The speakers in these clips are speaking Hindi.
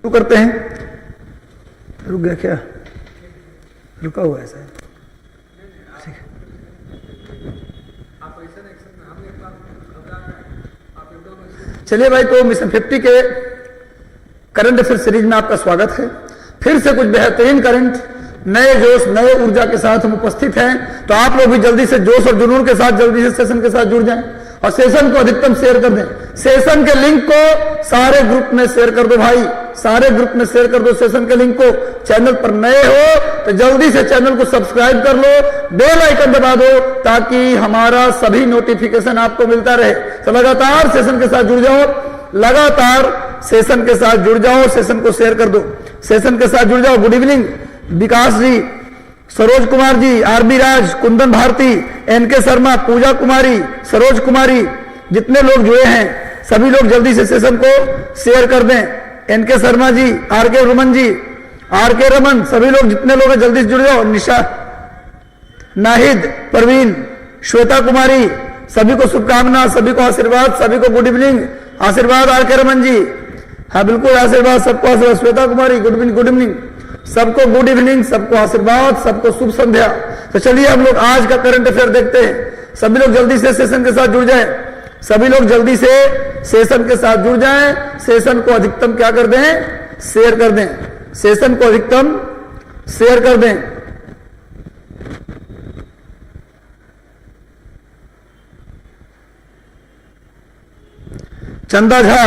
शुरू करते हैं। रुक गया क्या? रुका हुआ है सर। चलिए भाई, तो मिशन 50 के करंट अफेयर सीरीज में आपका स्वागत है। फिर से कुछ बेहतरीन करंट, नए जोश, नए ऊर्जा के साथ हम उपस्थित हैं। तो आप लोग भी जल्दी से जोश और जुनून के साथ जल्दी से सेशन के साथ जुड़ जाएं और सेशन को अधिकतम शेयर कर दें। सेशन के लिंक को सारे ग्रुप में शेयर कर दो भाई, सारे ग्रुप में शेयर कर दो सेशन के लिंक को। चैनल पर नए हो तो जल्दी से चैनल को सब्सक्राइब कर लो, बेल आइकन दबा दो ताकि हमारा सभी नोटिफिकेशन आपको मिलता रहे। तो लगातार सेशन के साथ जुड़ जाओ, लगातार सेशन के साथ जुड़ जाओ, सेशन को शेयर कर दो, सेशन के साथ जुड़ जाओ। गुड इवनिंग विकास जी, सरोज कुमार जी, आरबी राज, कुंदन भारती, एनके शर्मा, पूजा कुमारी, सरोज कुमारी, जितने लोग जुड़े हैं सभी लोग जल्दी से सेशन को शेयर कर दें। N K Sharma ji, R K Raman ji, R K Raman, सभी लोग जितने लोग हैं जल्दी से जुड़ जाओ। निशा, नाहिद, परवीन, श्वेता कुमारी, सभी को शुभकामना, सभी को आशीर्वाद, सभी को गुड इवनिंग, आशीर्वाद आरके रमन जी, हाँ बिल्कुल आशीर्वाद, सबको आशीर्वाद। श्वेता कुमारी गुड इवनिंग, गुड इवनिंग, सबको गुड इवनिंग, सबको आशीर्वाद, सबको शुभ संध्या। तो चलिए हम लोग आज का करंट अफेयर देखते हैं। सभी लोग जल्दी से सेशन के साथ जुड़ जाएं, सभी लोग जल्दी से सेशन के साथ जुड़ जाएं। सेशन को अधिकतम क्या कर दें? शेयर कर दें, सेशन को अधिकतम शेयर कर दें। चंदा झा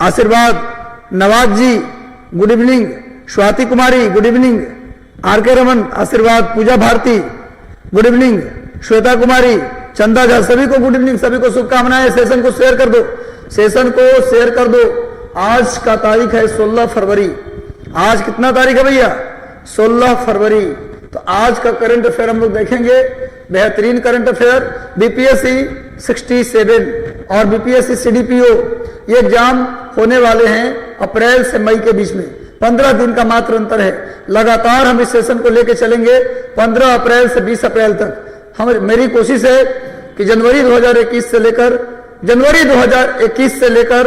आशीर्वाद, नवाज जी गुड इवनिंग, स्वाति कुमारी गुड इवनिंग, आरके रमन आशीर्वाद, पूजा भारती गुड इवनिंग, श्वेता कुमारी, चंदा झा, सभी को गुड इवनिंग, सभी को शुभकामनाएं। सेशन को शेयर कर दो, सेशन को शेयर कर दो। आज का तारीख है 16 फरवरी। आज कितना तारीख है भैया? 16 फरवरी। तो आज का करंट अफेयर हम लोग देखेंगे, बेहतरीन करंट अफेयर। बीपीएससी 67 और बीपीएससी सीडीपीओ ये एग्जाम होने वाले हैं अप्रैल से मई के बीच में। 15 दिन का मात्र अंतर है। लगातार हम इस सेशन को लेकर चलेंगे 15 अप्रैल से 20 अप्रैल तक। मेरी कोशिश है कि जनवरी 2021 से लेकर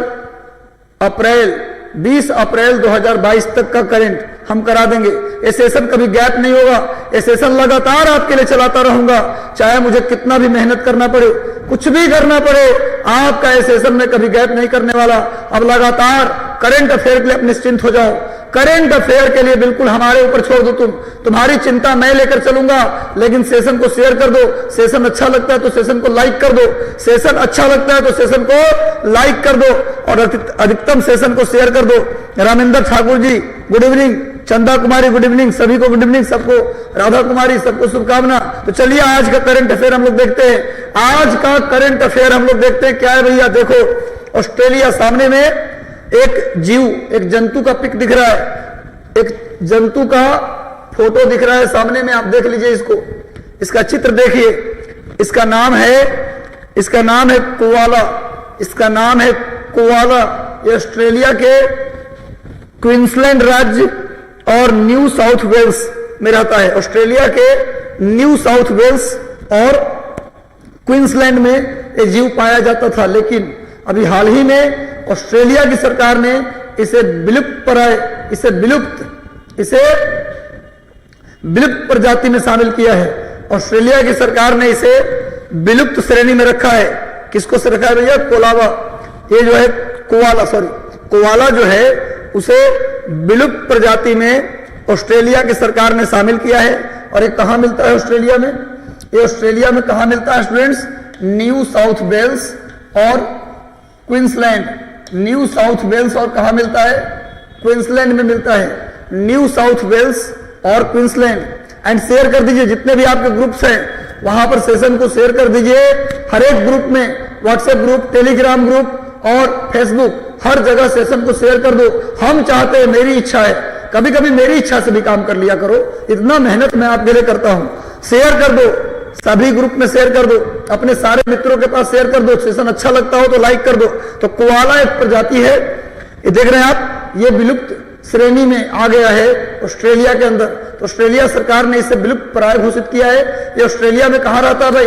अप्रैल 20 अप्रैल 2022 तक का करंट हम करा देंगे। ये सेशन कभी गैप नहीं होगा, ये सेशन लगातार आपके लिए चलाता रहूंगा, चाहे मुझे कितना भी मेहनत करना पड़े, कुछ भी करना पड़े, आपका ये सेशन में कभी गैप नहीं करने वाला। अब लगातार करंट अफेयर के लिए आप निश्चिंत हो जाओ, करंट अफेयर के लिए बिल्कुल हमारे ऊपर छोड़ दो, तुम्हारी चिंता मैं लेकर चलूंगा। लेकिन सेशन को शेयर कर दो, सेशन अच्छा लगता है तो सेशन को लाइक कर दो, सेशन अच्छा लगता है तो सेशन को लाइक कर दो और अधिकतम सेशन को शेयर कर दो। रामेंद्र ठाकुर जी गुड इवनिंग, चंदा कुमारी गुड इवनिंग, सभी को गुड इवनिंग, सबको, राधा कुमारी, सबको शुभकामना। तो चलिए आज का करंट अफेयर हम लोग देखते हैं। आज का करंट अफेयर हम लोग देखते हैं क्या है भैया। देखो, ऑस्ट्रेलिया, सामने में एक जीव, एक जंतु का पिक दिख रहा है, एक जंतु का फोटो दिख रहा है सामने में, आप देख लीजिए इसको, इसका चित्र देखिए। इसका नाम है कोआला, इसका नाम है कोआला। ये ऑस्ट्रेलिया के क्वींसलैंड राज्य और न्यू साउथ वेल्स में रहता है। ऑस्ट्रेलिया के न्यू साउथ वेल्स और क्वींसलैंड में ये जीव पाया जाता था, लेकिन अभी हाल ही में ऑस्ट्रेलिया की सरकार ने इसे विलुप्त प्रजाति में शामिल किया है। ऑस्ट्रेलिया की सरकार ने इसे विलुप्त श्रेणी में रखा है। किसको से रखा है भैया? कोलावा, ये जो है कोआला जो है उसे विलुप्त प्रजाति में ऑस्ट्रेलिया की सरकार ने शामिल किया है। और ये कहां मिलता है ऑस्ट्रेलिया में? ये ऑस्ट्रेलिया में कहां मिलता है स्टूडेंट्स? न्यू साउथ वेल्स और क्वींसलैंड। न्यू साउथ वेल्स और कहां मिलता है? क्वींसलैंड में मिलता है। न्यू साउथ वेल्स और क्वींसलैंड। एंड शेयर कर दीजिए, जितने भी आपके ग्रुप्स हैं वहां पर सेशन को शेयर कर दीजिए। हर एक ग्रुप में, व्हाट्सएप ग्रुप, टेलीग्राम ग्रुप और फेसबुक, हर जगह सेशन को शेयर कर दो। हम चाहते हैं, मेरी इच्छा है, कभी कभी मेरी इच्छा से भी काम कर लिया करो, इतना मेहनत मैं आपके लिए करता हूं। शेयर कर दो, सभी ग्रुप में शेयर कर दो, अपने सारे मित्रों के पास शेयर कर दो। सेशन अच्छा लगता हो तो लाइक कर दो। तो कोआला एक प्रजाति है, ये देख रहे हैं आप, ये विलुप्त श्रेणी में आ गया है ऑस्ट्रेलिया के अंदर। तो ऑस्ट्रेलिया सरकार ने इसे विलुप्त प्राय घोषित किया है। ये ऑस्ट्रेलिया में कहां रहता है भाई?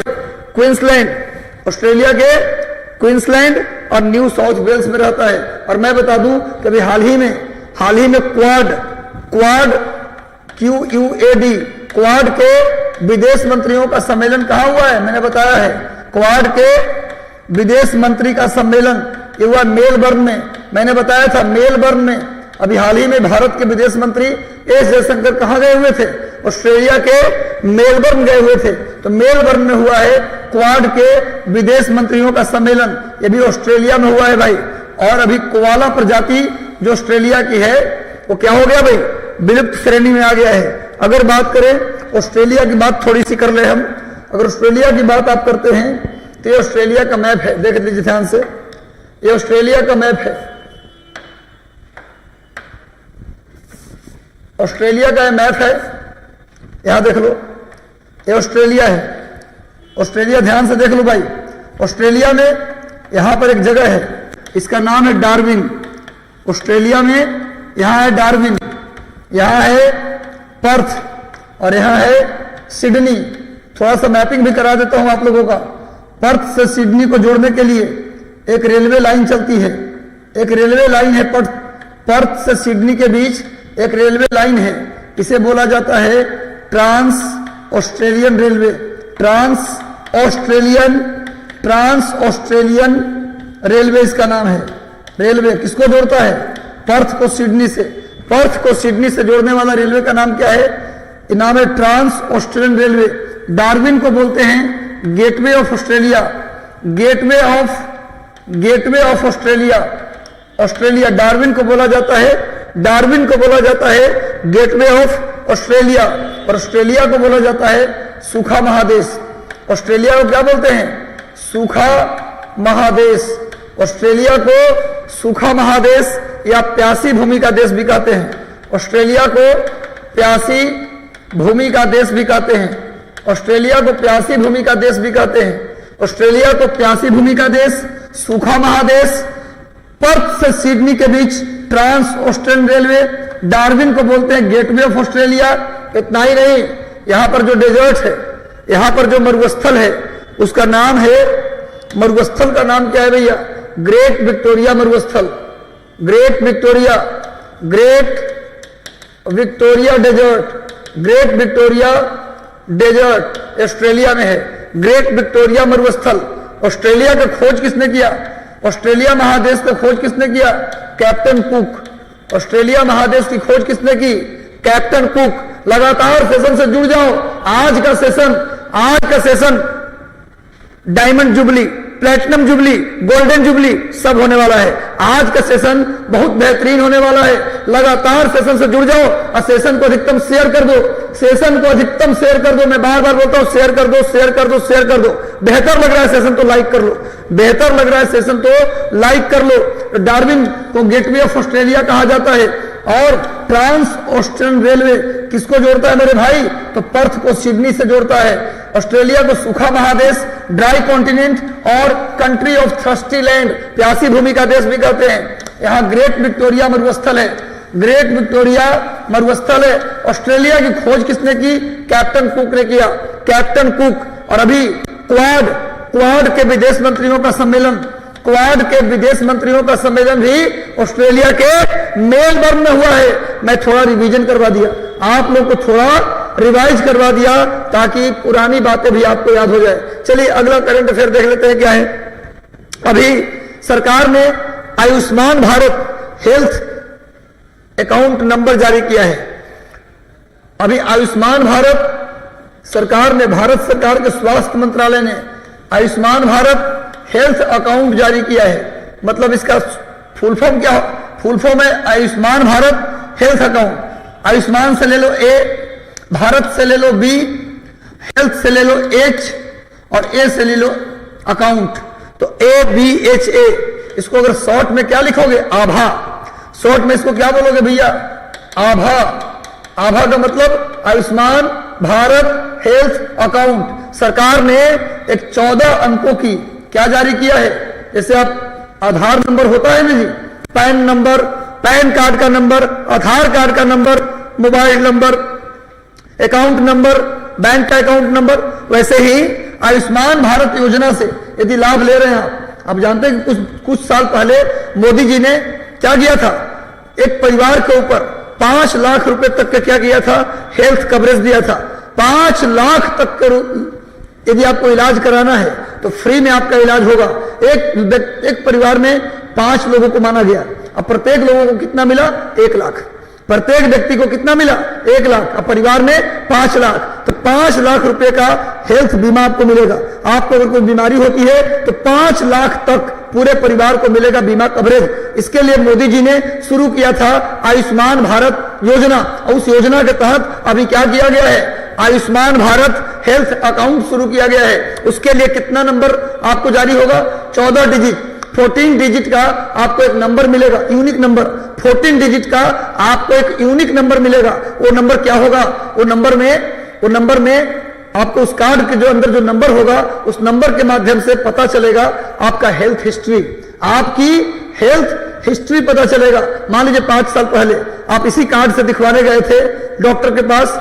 क्वींसलैंड, ऑस्ट्रेलिया के क्वींसलैंड और न्यू साउथ वेल्स में रहता है। और मैं बता दूं कि अभी हाल ही में हाल ही में क्वाड QUAD क्वाड के विदेश मंत्रियों का सम्मेलन कहाँ हुआ है? मैंने बताया है, क्वाड के विदेश मंत्री का सम्मेलन ये हुआ मेलबर्न में। मैंने बताया था मेलबर्न में। अभी हाल ही में भारत के विदेश मंत्री एस जयशंकर कहाँ गए हुए थे? ऑस्ट्रेलिया के मेलबर्न गए हुए थे। तो मेलबर्न में हुआ है क्वाड के विदेश मंत्रियों का सम्मेलन, ये भी ऑस्ट्रेलिया में हुआ है भाई। और अभी कोआला प्रजाति जो ऑस्ट्रेलिया की है वो क्या हो गया भाई? विलुप्त श्रेणी में आ गया है। अगर बात करें ऑस्ट्रेलिया की, बात थोड़ी सी कर ले हम। अगर ऑस्ट्रेलिया की बात आप करते हैं तो ये ऑस्ट्रेलिया का मैप है, देख लीजिए ध्यान से, ये ऑस्ट्रेलिया का मैप है। ऑस्ट्रेलिया का ये मैप है, यहां देख लो, ये ऑस्ट्रेलिया है। ऑस्ट्रेलिया ध्यान से देख लो भाई। ऑस्ट्रेलिया में यहां पर एक जगह है, इसका नाम है डार्विन। ऑस्ट्रेलिया में यहां है डार्विन, यहां है पर्थ और यहां है सिडनी। थोड़ा सा मैपिंग भी करा देता हूं आप लोगों का। पर्थ से सिडनी को जोड़ने के लिए एक रेलवे लाइन चलती है, एक रेलवे लाइन है पर्थ से सिडनी के बीच एक रेलवे लाइन है। इसे बोला जाता है trans Australian railway. Trans Australian railway इसका नाम है। रेलवे किसको जोड़ता है? पर्थ को सिडनी से। पर्थ को सिडनी से जोड़ने वाला रेलवे का नाम क्या है? ये नाम है ट्रांस ऑस्ट्रेलियन रेलवे। डार्विन को बोलते हैं gateway of Australia. Gateway of Australia Darwin को बोला जाता है, डार्विन को बोला जाता है गेटवे ऑफ ऑस्ट्रेलिया। और ऑस्ट्रेलिया को बोला जाता है सूखा महादेश। ऑस्ट्रेलिया को क्या बोलते हैं? सूखा महादेश। ऑस्ट्रेलिया को सूखा महादेश या प्यासी भूमि का देश भी कहते हैं। ऑस्ट्रेलिया को प्यासी भूमि का देश भी कहते हैं। ऑस्ट्रेलिया को प्यासी भूमि का देश भी कहते हैं। ऑस्ट्रेलिया को प्यासी भूमि का देश, सूखा महादेश, पर्थ से सिडनी के बीच ट्रांस ऑस्ट्रेलियन रेलवे, डार्विन को बोलते हैं गेटवे ऑफ ऑस्ट्रेलिया। इतना ही नहीं, यहां पर जो डेजर्ट है, यहां पर जो मरुस्थल है, उसका नाम है, मरुस्थल का नाम क्या है भैया? ग्रेट विक्टोरिया मरुस्थल। ग्रेट विक्टोरिया डेजर्ट ऑस्ट्रेलिया में है। ग्रेट विक्टोरिया मरुस्थल। ऑस्ट्रेलिया का खोज किसने किया? ऑस्ट्रेलिया महादेश का खोज किसने किया? Captain cook. ऑस्ट्रेलिया महादेश की खोज किसने की? Captain cook. लगातार सेशन से जुड़ जाओ। आज का session diamond jubilee, platinum jubilee, golden jubilee सब होने वाला है। आज का सेशन बहुत बेहतरीन होने वाला है। लगातार सेशन से जुड़ जाओ और सेशन को अधिकतम शेयर कर दो। सेशन को अधिकतम शेयर कर दो। मैं बार बार बोलता हूं, शेयर कर दो, शेयर कर दो, शेयर कर दो। बेहतर लग रहा है सेशन तो लाइक कर लो। बेहतर लग रहा है सेशन तो लाइक कर लो। डार्विन को गेटवे ऑफ ऑस्ट्रेलिया कहा जाता है। और ट्रांस ऑस्ट्रेलियन रेलवे किसको जोड़ता है मेरे भाई? तो पर्थ को सिडनी से जोड़ता है। ऑस्ट्रेलिया को सूखा महादेश, ड्राई कॉन्टिनेंट और कंट्री ऑफ थर्स्टी लैंड, प्यासी भूमि का देश भी कहते हैं। यहाँ ग्रेट विक्टोरिया मरुस्थल है। ग्रेट विक्टोरिया मरुस्थल है। ऑस्ट्रेलिया की खोज किसने की? कैप्टन कुक ने किया। Captain cook. और अभी क्वाड के विदेश मंत्रियों का सम्मेलन, क्वाड के विदेश मंत्रियों का सम्मेलन भी ऑस्ट्रेलिया के मेलबर्न में हुआ है। मैं थोड़ा रिवीजन करवा दिया, आप लोग को थोड़ा रिवाइज करवा दिया ताकि पुरानी बातें भी आपको याद हो जाए। चलिए अगला करंट अफेयर देख लेते हैं क्या है। अभी सरकार ने Ayushman Bharat health account number जारी किया है। अभी आयुष्मान भारत सरकार ने, भारत सरकार के स्वास्थ्य मंत्रालय ने आयुष्मान भारत हेल्थ अकाउंट जारी किया है। मतलब इसका फुल फॉर्म क्या? फुल फॉर्म है आयुष्मान भारत हेल्थ अकाउंट। आयुष्मान से ले लो ए, भारत से ले लो बी, हेल्थ से ले लो एच और ए से ले लो अकाउंट। तो ABHA, इसको अगर शॉर्ट में क्या लिखोगे? आभा। शॉर्ट में इसको क्या बोलोगे भैया? आभा। आभा का मतलब आयुष्मान भारत हेल्थ अकाउंट। सरकार ने एक 14 अंकों की क्या जारी किया है? जैसे आप आधार नंबर होता है ना जी, पैन नंबर, पैन कार्ड का नंबर, आधार कार्ड का number, mobile number, account number, bank का अकाउंट नंबर, वैसे ही आयुष्मान भारत योजना से यदि लाभ ले रहे हैं आप जानते हैं कि कुछ साल पहले मोदी जी ने क्या किया था? एक परिवार के ऊपर 5 लाख रुपए तक का क्या किया था, हेल्थ कवरेज दिया था। 5 लाख तक के यदि आपको इलाज कराना है तो फ्री में आपका इलाज होगा। एक परिवार में 5 लोगों को माना गया, अब प्रत्येक लोगों को कितना मिला, 1 लाख। प्रत्येक व्यक्ति को कितना मिला, 1 लाख। अब परिवार में 5 लाख, तो 5 लाख रुपए का हेल्थ बीमा आपको मिलेगा। आपको अगर कोई बीमारी होती है तो 5 लाख तक पूरे परिवार को मिलेगा बीमा कवरेज। इसके लिए मोदी जी ने शुरू किया था आयुष्मान भारत योजना, और उस योजना के तहत अभी क्या किया गया है, आयुष्मान भारत हेल्थ अकाउंट शुरू किया गया है। उसके लिए कितना नंबर आपको जारी होगा, 14 डिजिट, 14 डिजिट का आपको एक नंबर मिलेगा, यूनिक नंबर। 14 डिजिट का आपको एक यूनिक नंबर मिलेगा। वो नंबर क्या होगा, वो नंबर में आपको उस कार्ड के जो अंदर जो नंबर होगा, उस नंबर के माध्यम से पता चलेगा आपका हेल्थ हिस्ट्री, आपकी हेल्थ हिस्ट्री पता चलेगा। मान लीजिए 5 साल पहले आप इसी कार्ड से दिखवाने गए थे डॉक्टर के पास,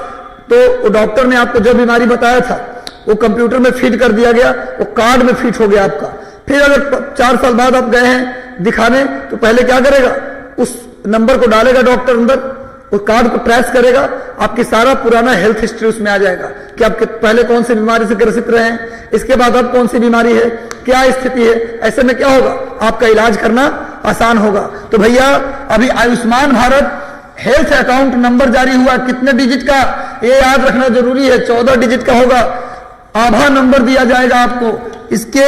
तो डॉक्टर ने आपको जो बीमारी बताया था वो कंप्यूटर में फीड कर दिया गया, वो कार्ड में फिट हो गया आपका। फिर अगर 4 साल बाद आप गए हैं दिखाने, तो पहले क्या करेगा, उस नंबर को डालेगा डॉक्टर अंदर, उस कार्ड को ट्रेस करेगा, आपकी सारा पुराना हेल्थ हिस्ट्री उसमें आ जाएगा कि आप पहले कौन सी बीमारी से ग्रसित रहे हैं, इसके बाद अब कौन सी बीमारी है, क्या स्थिति है। ऐसे में क्या होगा, आपका इलाज करना आसान होगा। तो भैया अभी Ayushman Bharat health account number जारी हुआ, कितने डिजिट का, ये याद रखना जरूरी है, 14 डिजिट का होगा। आभा नंबर दिया जाएगा आपको। इसके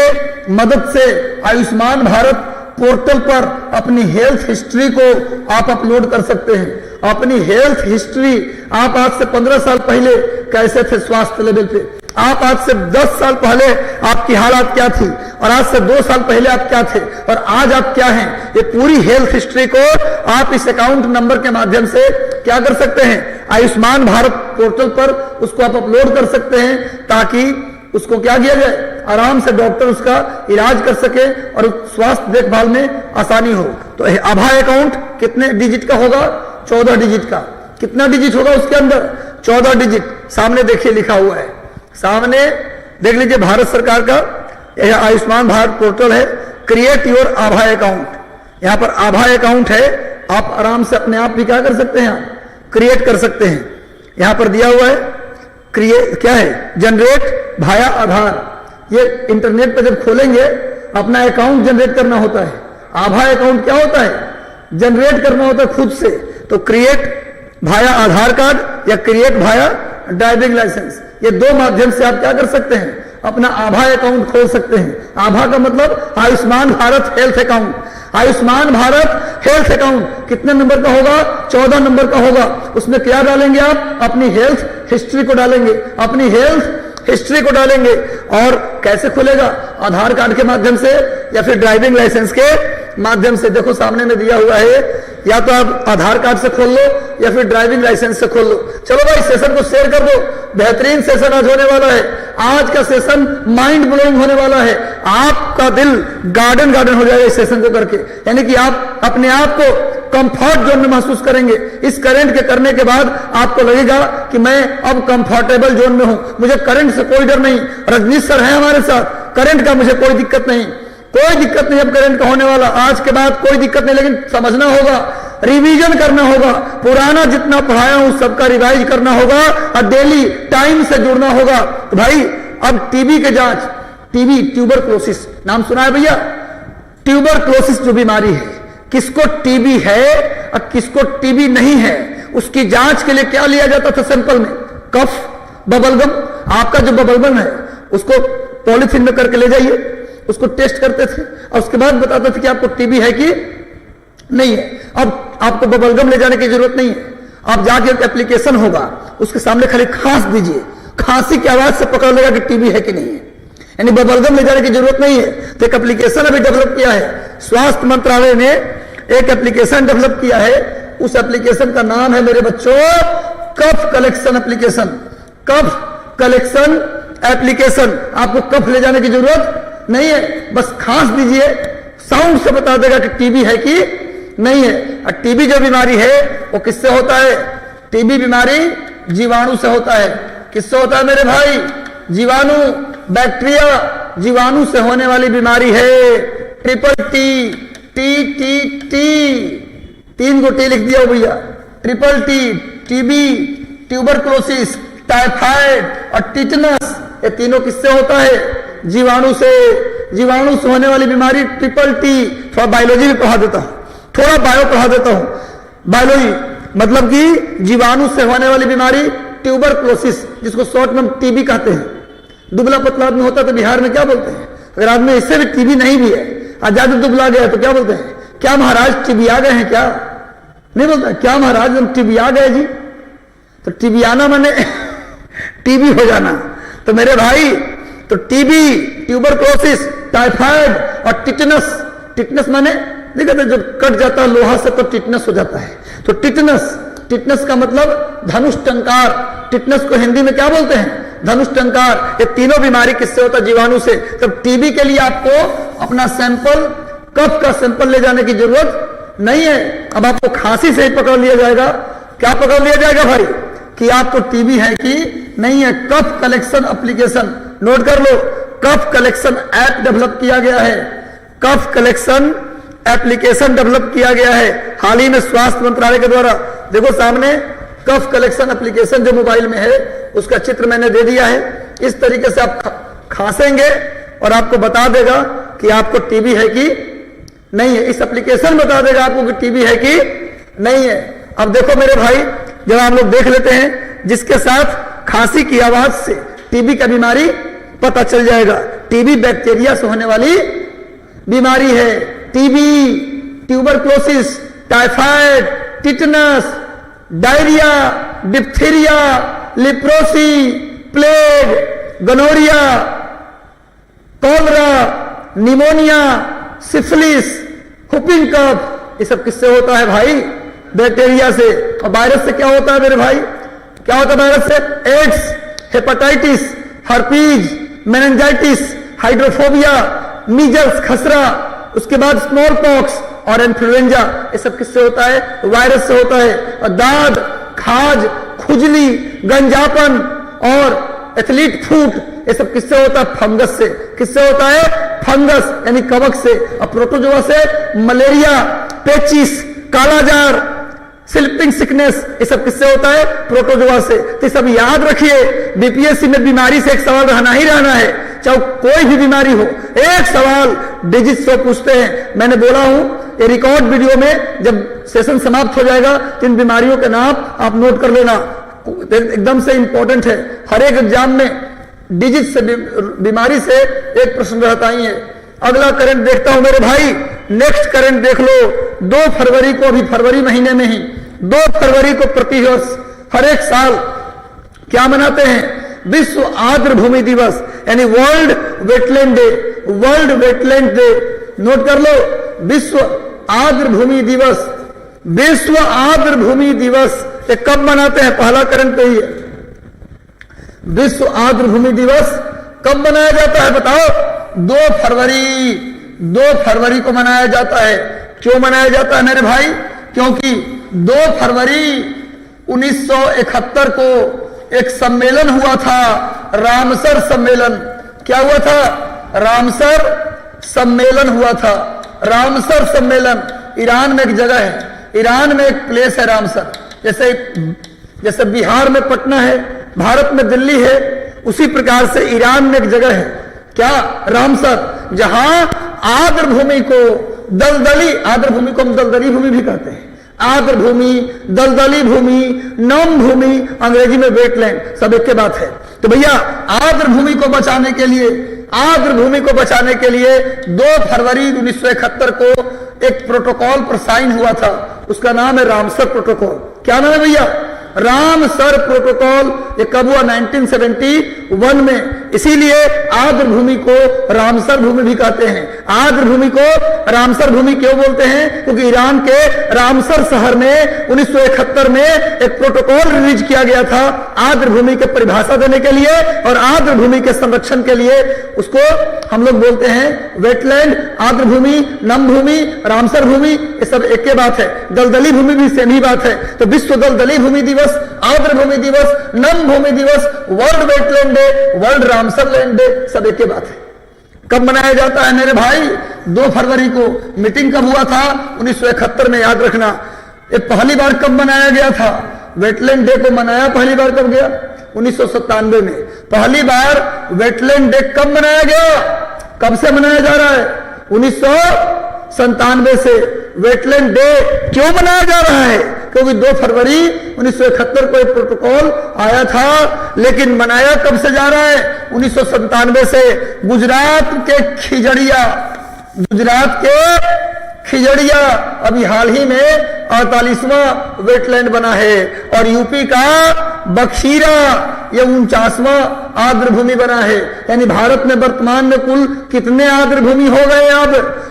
मदद से आयुष्मान भारत पोर्टल पर अपनी हेल्थ हिस्ट्री को आप अपलोड कर सकते हैं। अपनी हेल्थ हिस्ट्री, आप आज से 15 साल पहले कैसे थे स्वास्थ्य लेवल पे, आप आज से 10 साल पहले आपकी हालत क्या थी, और आज से 2 साल पहले आप क्या थे, और आज आप क्या हैं, ये पूरी हेल्थ हिस्ट्री को आप इस अकाउंट नंबर के माध्यम से क्या कर सकते हैं, आयुष्मान भारत पोर्टल पर उसको आप अपलोड कर सकते हैं, ताकि उसको क्या किया जाए, आराम से डॉक्टर उसका इलाज कर सके और स्वास्थ्य देखभाल में आसानी हो। तो आभा अकाउंट कितने डिजिट का होगा, 14 डिजिट का। कितना डिजिट होगा उसके अंदर, 14 डिजिट। सामने देखिए लिखा हुआ है, सामने देख लीजिए, भारत सरकार का यह आयुष्मान भारत पोर्टल है, क्रिएट योर आभा अकाउंट। यहां पर आभा अकाउंट है, आप आराम से अपने आप भी क्या कर सकते हैं, क्रिएट कर सकते हैं। यहां पर दिया हुआ है क्रिएट, क्या है, जनरेट भाया आधार। ये इंटरनेट पर जब खोलेंगे अपना अकाउंट जनरेट करना होता है। आभा अकाउंट क्या होता है, जनरेट करना होता है खुद से। तो क्रिएट भाया आधार कार्ड या क्रिएट भाया ड्राइविंग लाइसेंस, ये 2 माध्यम से आप क्या कर सकते हैं, अपना आभा अकाउंट खोल सकते हैं। आभा का मतलब Ayushman Bharat health account. Ayushman Bharat health account कितने नंबर का होगा, 14 नंबर का होगा। उसमें क्या डालेंगे आप, अपनी हेल्थ हिस्ट्री को डालेंगे, अपनी हेल्थ हिस्ट्री को डालेंगे। और कैसे खुलेगा, आधार कार्ड के माध्यम से या फिर ड्राइविंग लाइसेंस के माध्यम से। देखो सामने में दिया हुआ है, या तो आप आधार कार्ड से खोल लो या फिर ड्राइविंग लाइसेंस से खोल लो। चलो भाई सेशन को शेयर कर दो, बेहतरीन सेशन आज होने वाला है। आज का सेशन माइंड ब्लोइंग होने वाला है, आपका दिल गार्डन गार्डन हो जाएगा इस सेशन को करके। यानी कि आप अपने आप को कंफर्ट जोन में महसूस करेंगे। इस करंट के करने के बाद आपको लगेगा कि मैं अब कंफर्टेबल जोन में हूं, मुझे करंट से कोई डर नहीं। रजनीश सर है हमारे साथ, करंट का मुझे कोई दिक्कत नहीं, कोई दिक्कत नहीं। अब करंट का होने वाला, आज के बाद कोई दिक्कत नहीं, लेकिन समझना होगा, रिवीजन करना होगा, पुराना जितना पढ़ाया हूं सबका रिवाइज करना होगा और डेली टाइम से जुड़ना होगा। तो भाई अब टीबी के जांच, टीबी ट्यूबरक्लोसिस नाम सुना है भैया, ट्यूबरक्लोसिस जो बीमारी है, किसको टीबी है और किसको टीबी नहीं है, उसकी जांच के लिए क्या लिया जाता था सैंपल में, कफ, बबलगम। आपका जो बबलगम है उसको पॉलिथीन में करके ले जाइए, उसको टेस्ट करते थे और उसके बाद बताते थे कि आपको टीबी है कि नहीं है। अब आपको बबलगम ले जाने की जरूरत नहीं है, आप जाके एक एप्लीकेशन होगा, उसके सामने खाली खांस दीजिए, खांसी की आवाज से पकड़ लेगा कि टीबी है कि नहीं है। यानी बबलगम ले जाने की जरूरत नहीं है। तो एक एप्लीकेशन अभी डेवलप किया है, स्वास्थ्य मंत्रालय ने एक एप्लीकेशन डेवलप किया है। उस एप्लीकेशन का नाम है मेरे बच्चों कफ कलेक्शन एप्लीकेशन। कफ कलेक्शन एप्लीकेशन। आपको कफ ले जाने की जरूरत नहीं है, बस खांस दीजिए, साउंड से बता देगा कि टीबी है कि नहीं है। और टीबी जो बीमारी है वो किससे होता है, टीबी बीमारी जीवाणु से होता है। किससे होता है मेरे भाई, जीवाणु, बैक्टीरिया, जीवाणु से होने वाली बीमारी है। Triple T, T T T, 3 को टी लिख दिया हो भैया, triple T, TB, tuberculosis, typhoid और टिटनस, ये तीनों किससे होता है? जीवाणु से। जीवाणु से होने वाली बीमारी ट्रिपल टी। थोड़ा बायोलॉजी भी पढ़ा देता हूं, थोड़ा बायो पढ़ा देता हूं। बायोलॉजी मतलब कि जीवाणु से होने वाली बीमारी ट्यूबरक्लोसिस, जिसको शॉर्ट में टीबी कहते हैं। दुबला पतला आदमी होता है तो बिहार में क्या बोलते हैं? अगर आदमी इससे भी टीबी नहीं भी है, आज ज्यादा दुबला गया तो क्या बोलते हैं? क्या महाराज टीबी आ गए हैं क्या? नहीं बोलता क्या महाराज हम टीबी आ गए जी। तो टीबी आना माने टीबी हो जाना। तो मेरे भाई, तो टीबी, ट्यूबरक्लोसिस, टाइफाइड और टिटनस। टिटनस माने देखा था, जब कट जाता है लोहा से तो टिटनस हो जाता है। तो टिटनस, टिटनस का मतलब धनुष टंकार। टिटनस को हिंदी में क्या बोलते हैं? धनुष टंकार। ये तीनों बीमारी किससे होता है? जीवाणु से। तब टीबी के लिए आपको अपना सैंपल, कफ का सैंपल ले जाने की जरूरत नहीं है। अब आपको खांसी से ही पकड़ लिया जाएगा। क्या पकड़ लिया जाएगा भाई? कि आपको टीबी है कि नहीं है। कफ कलेक्शन एप्लीकेशन नोट कर लो। कफ कलेक्शन ऐप डेवलप किया गया है। कफ कलेक्शन एप्लीकेशन डेवलप किया गया है हाल ही में स्वास्थ्य मंत्रालय के द्वारा। देखो सामने कफ कलेक्शन एप्लीकेशन जो मोबाइल में है, उसका चित्र मैंने दे दिया है। इस तरीके से आप खांसेंगे और आपको बता देगा कि आपको टीबी है कि नहीं है। इस एप्लीकेशन बता देगा आपको कि टीबी है कि नहीं है। अब देखो मेरे भाई, जब आप लोग देख लेते हैं, जिसके साथ खांसी की आवाज से टीबी का बीमारी पता चल जाएगा। टीबी बैक्टीरिया से होने वाली बीमारी है। TB, tuberculosis, typhoid, tetanus, diarrhoea, diphtheria, leprosy, plague, gonorrhoea, cholera, pneumonia, syphilis, whooping cough, ये सब किससे होता है भाई? बैक्टीरिया से। और वायरस से क्या होता है मेरे भाई? क्या होता है वायरस से? AIDS, hepatitis, herpes, meningitis, hydrophobia, measles, खसरा, उसके बाद स्मॉल पॉक्स और इन्फ्लुएंजा। ये सब किससे होता है? वायरस से होता है। और दाद, खाज, खुजली, गंजापन और एथलीट फूट, ये सब किससे होता है? फंगस से। किससे होता है? फंगस यानी कवक से। और प्रोटोजोआ से मलेरिया, पेचिस, कालाजार, स्लीपिंग सिकनेस, ये सब किससे होता है? प्रोटोजोआ से। तो सब याद रखिए, बीपीएससी में बीमारी से एक सवाल रहना ही रहना है, चाहे कोई भी बीमारी हो। एक सवाल डिजिट से पूछते हैं। मैंने बोला हूं ये रिकॉर्ड वीडियो में, जब सेशन समाप्त हो जाएगा तो इन बीमारियों के नाम आप नोट कर लेना, एकदम से इंपॉर्टेंट है। हर एक एग्जाम में डिजिट से बीमारी से एक प्रश्न रहता ही है। अगला करंट देखता हूं मेरे भाई, नेक्स्ट करंट देख लो। 2 फरवरी को, अभी फरवरी महीने में ही 2 फरवरी को प्रतिवर्ष हर एक साल क्या मनाते हैं? विश्व आर्द्र भूमि दिवस यानी world wetland day. World wetland day note कर लो। विश्व आर्द्र भूमि दिवस, विश्व आर्द्र भूमि दिवस ये कब मनाते हैं? पहला करंट तो ही है। विश्व आर्द्र भूमि दिवस कब मनाया जाता है बताओ? 2 फरवरी। 2 फरवरी को मनाया जाता है। क्यों मनाया जाता है मेरे भाई? क्योंकि 2 फरवरी 1971 को एक सम्मेलन हुआ था, रामसर सम्मेलन। क्या हुआ था? रामसर सम्मेलन हुआ था। रामसर सम्मेलन ईरान में एक जगह है, ईरान में एक प्लेस है रामसर। जैसे बिहार में पटना है, भारत में दिल्ली है, उसी प्रकार से ईरान में एक जगह है। क्या? रामसर, जहां आर्द्र भूमि को दलदली, आर्द्र भूमि को हम दलदली भूमि भी कहते हैं। आर्द्र भूमि, दलदली भूमि, नम भूमि, अंग्रेजी में वेटलैंड, सब एक के बात है। तो भैया आर्द्र भूमि को बचाने के लिए, आर्द्र भूमि को बचाने के लिए 2 फरवरी 1971 को एक प्रोटोकॉल पर साइन हुआ था। उसका नाम है रामसर प्रोटोकॉल। क्या नाम है भैया? Ramsar protocol. ये कब हुआ? 1971 में। इसीलिए आर्द्र भूमि को रामसर भूमि भी कहते हैं। आर्द्र भूमि को रामसर भूमि क्यों बोलते हैं? क्योंकि ईरान के रामसर शहर में 1971 में एक प्रोटोकॉल रिलीज किया गया था आर्द्र भूमि के परिभाषा देने के लिए और आर्द्र भूमि के संरक्षण के लिए। उसको हम लोग बोलते हैं वेटलैंड, आर्द्र भूमि, नम भूमि, रामसर भूमि, ये सब एक ही बात है। दलदली भूमि भी सेम ही बात है। तो विश्व दलदली भूमि दिवस, आर्द्र भूमि दिवस, नम भूमि दिवस, world wetland day, world Ramsar land day, सब एक ही बात है। कब मनाया जाता है मेरे भाई? 2 फरवरी को। मीटिंग कब हुआ था? 1971 में, याद रखना। ये पहली बार कब मनाया गया था? वेटलैंड डे को मनाया पहली बार कब गया? 1997 में। पहली बार वेटलैंड डे कब मनाया गया? कब से मनाया जा रहा है? 1997 से। वेटलैंड डे क्यों मनाया जा रहा है? क्योंकि 2 फरवरी 1971 को एक प्रोटोकॉल आया था, लेकिन मनाया कब से जा रहा है? 1997 से। गुजरात के खिजड़िया अभी हाल ही में 48वां वेटलैंड बना है, और यूपी का बखीरा ये 49वां आर्द्रभूमि बना है। यानी भारत में वर्तमान में कुल कितने आर्द्रभूमि हो गए?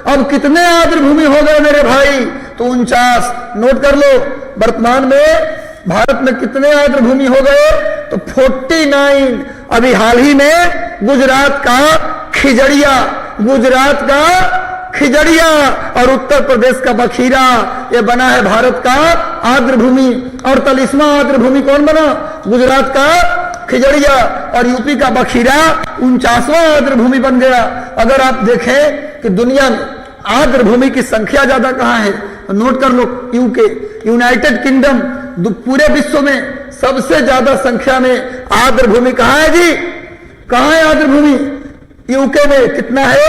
अब कितने आर्द्रभूमि हो गए मेरे भाई? तो 49। नोट कर लो, वर्तमान में भारत में कितने आर्द्रभूमि हो गए? तो 49। अभी हाल ही में गुजरात का खिजड़िया और उत्तर प्रदेश का बखीरा ये बना है भारत का आर्द्रभूमि। और 48वां आर्द्रभूमि कौन बना? गुजरात का खिजड़िया और यूपी का बखीरा 49वां आर्द्रभूमि बन गया। अगर आप देखें कि दुनिया में आर्द्रभूमि की संख्या ज्यादा कहां है, तो नोट कर लो, यूके, यूनाइटेड किंगडम, पूरे विश्व में सबसे ज्यादा संख्या में आर्द्रभूमि कहां है जी? कहां है आर्द्रभूमि? यूके में कितना है?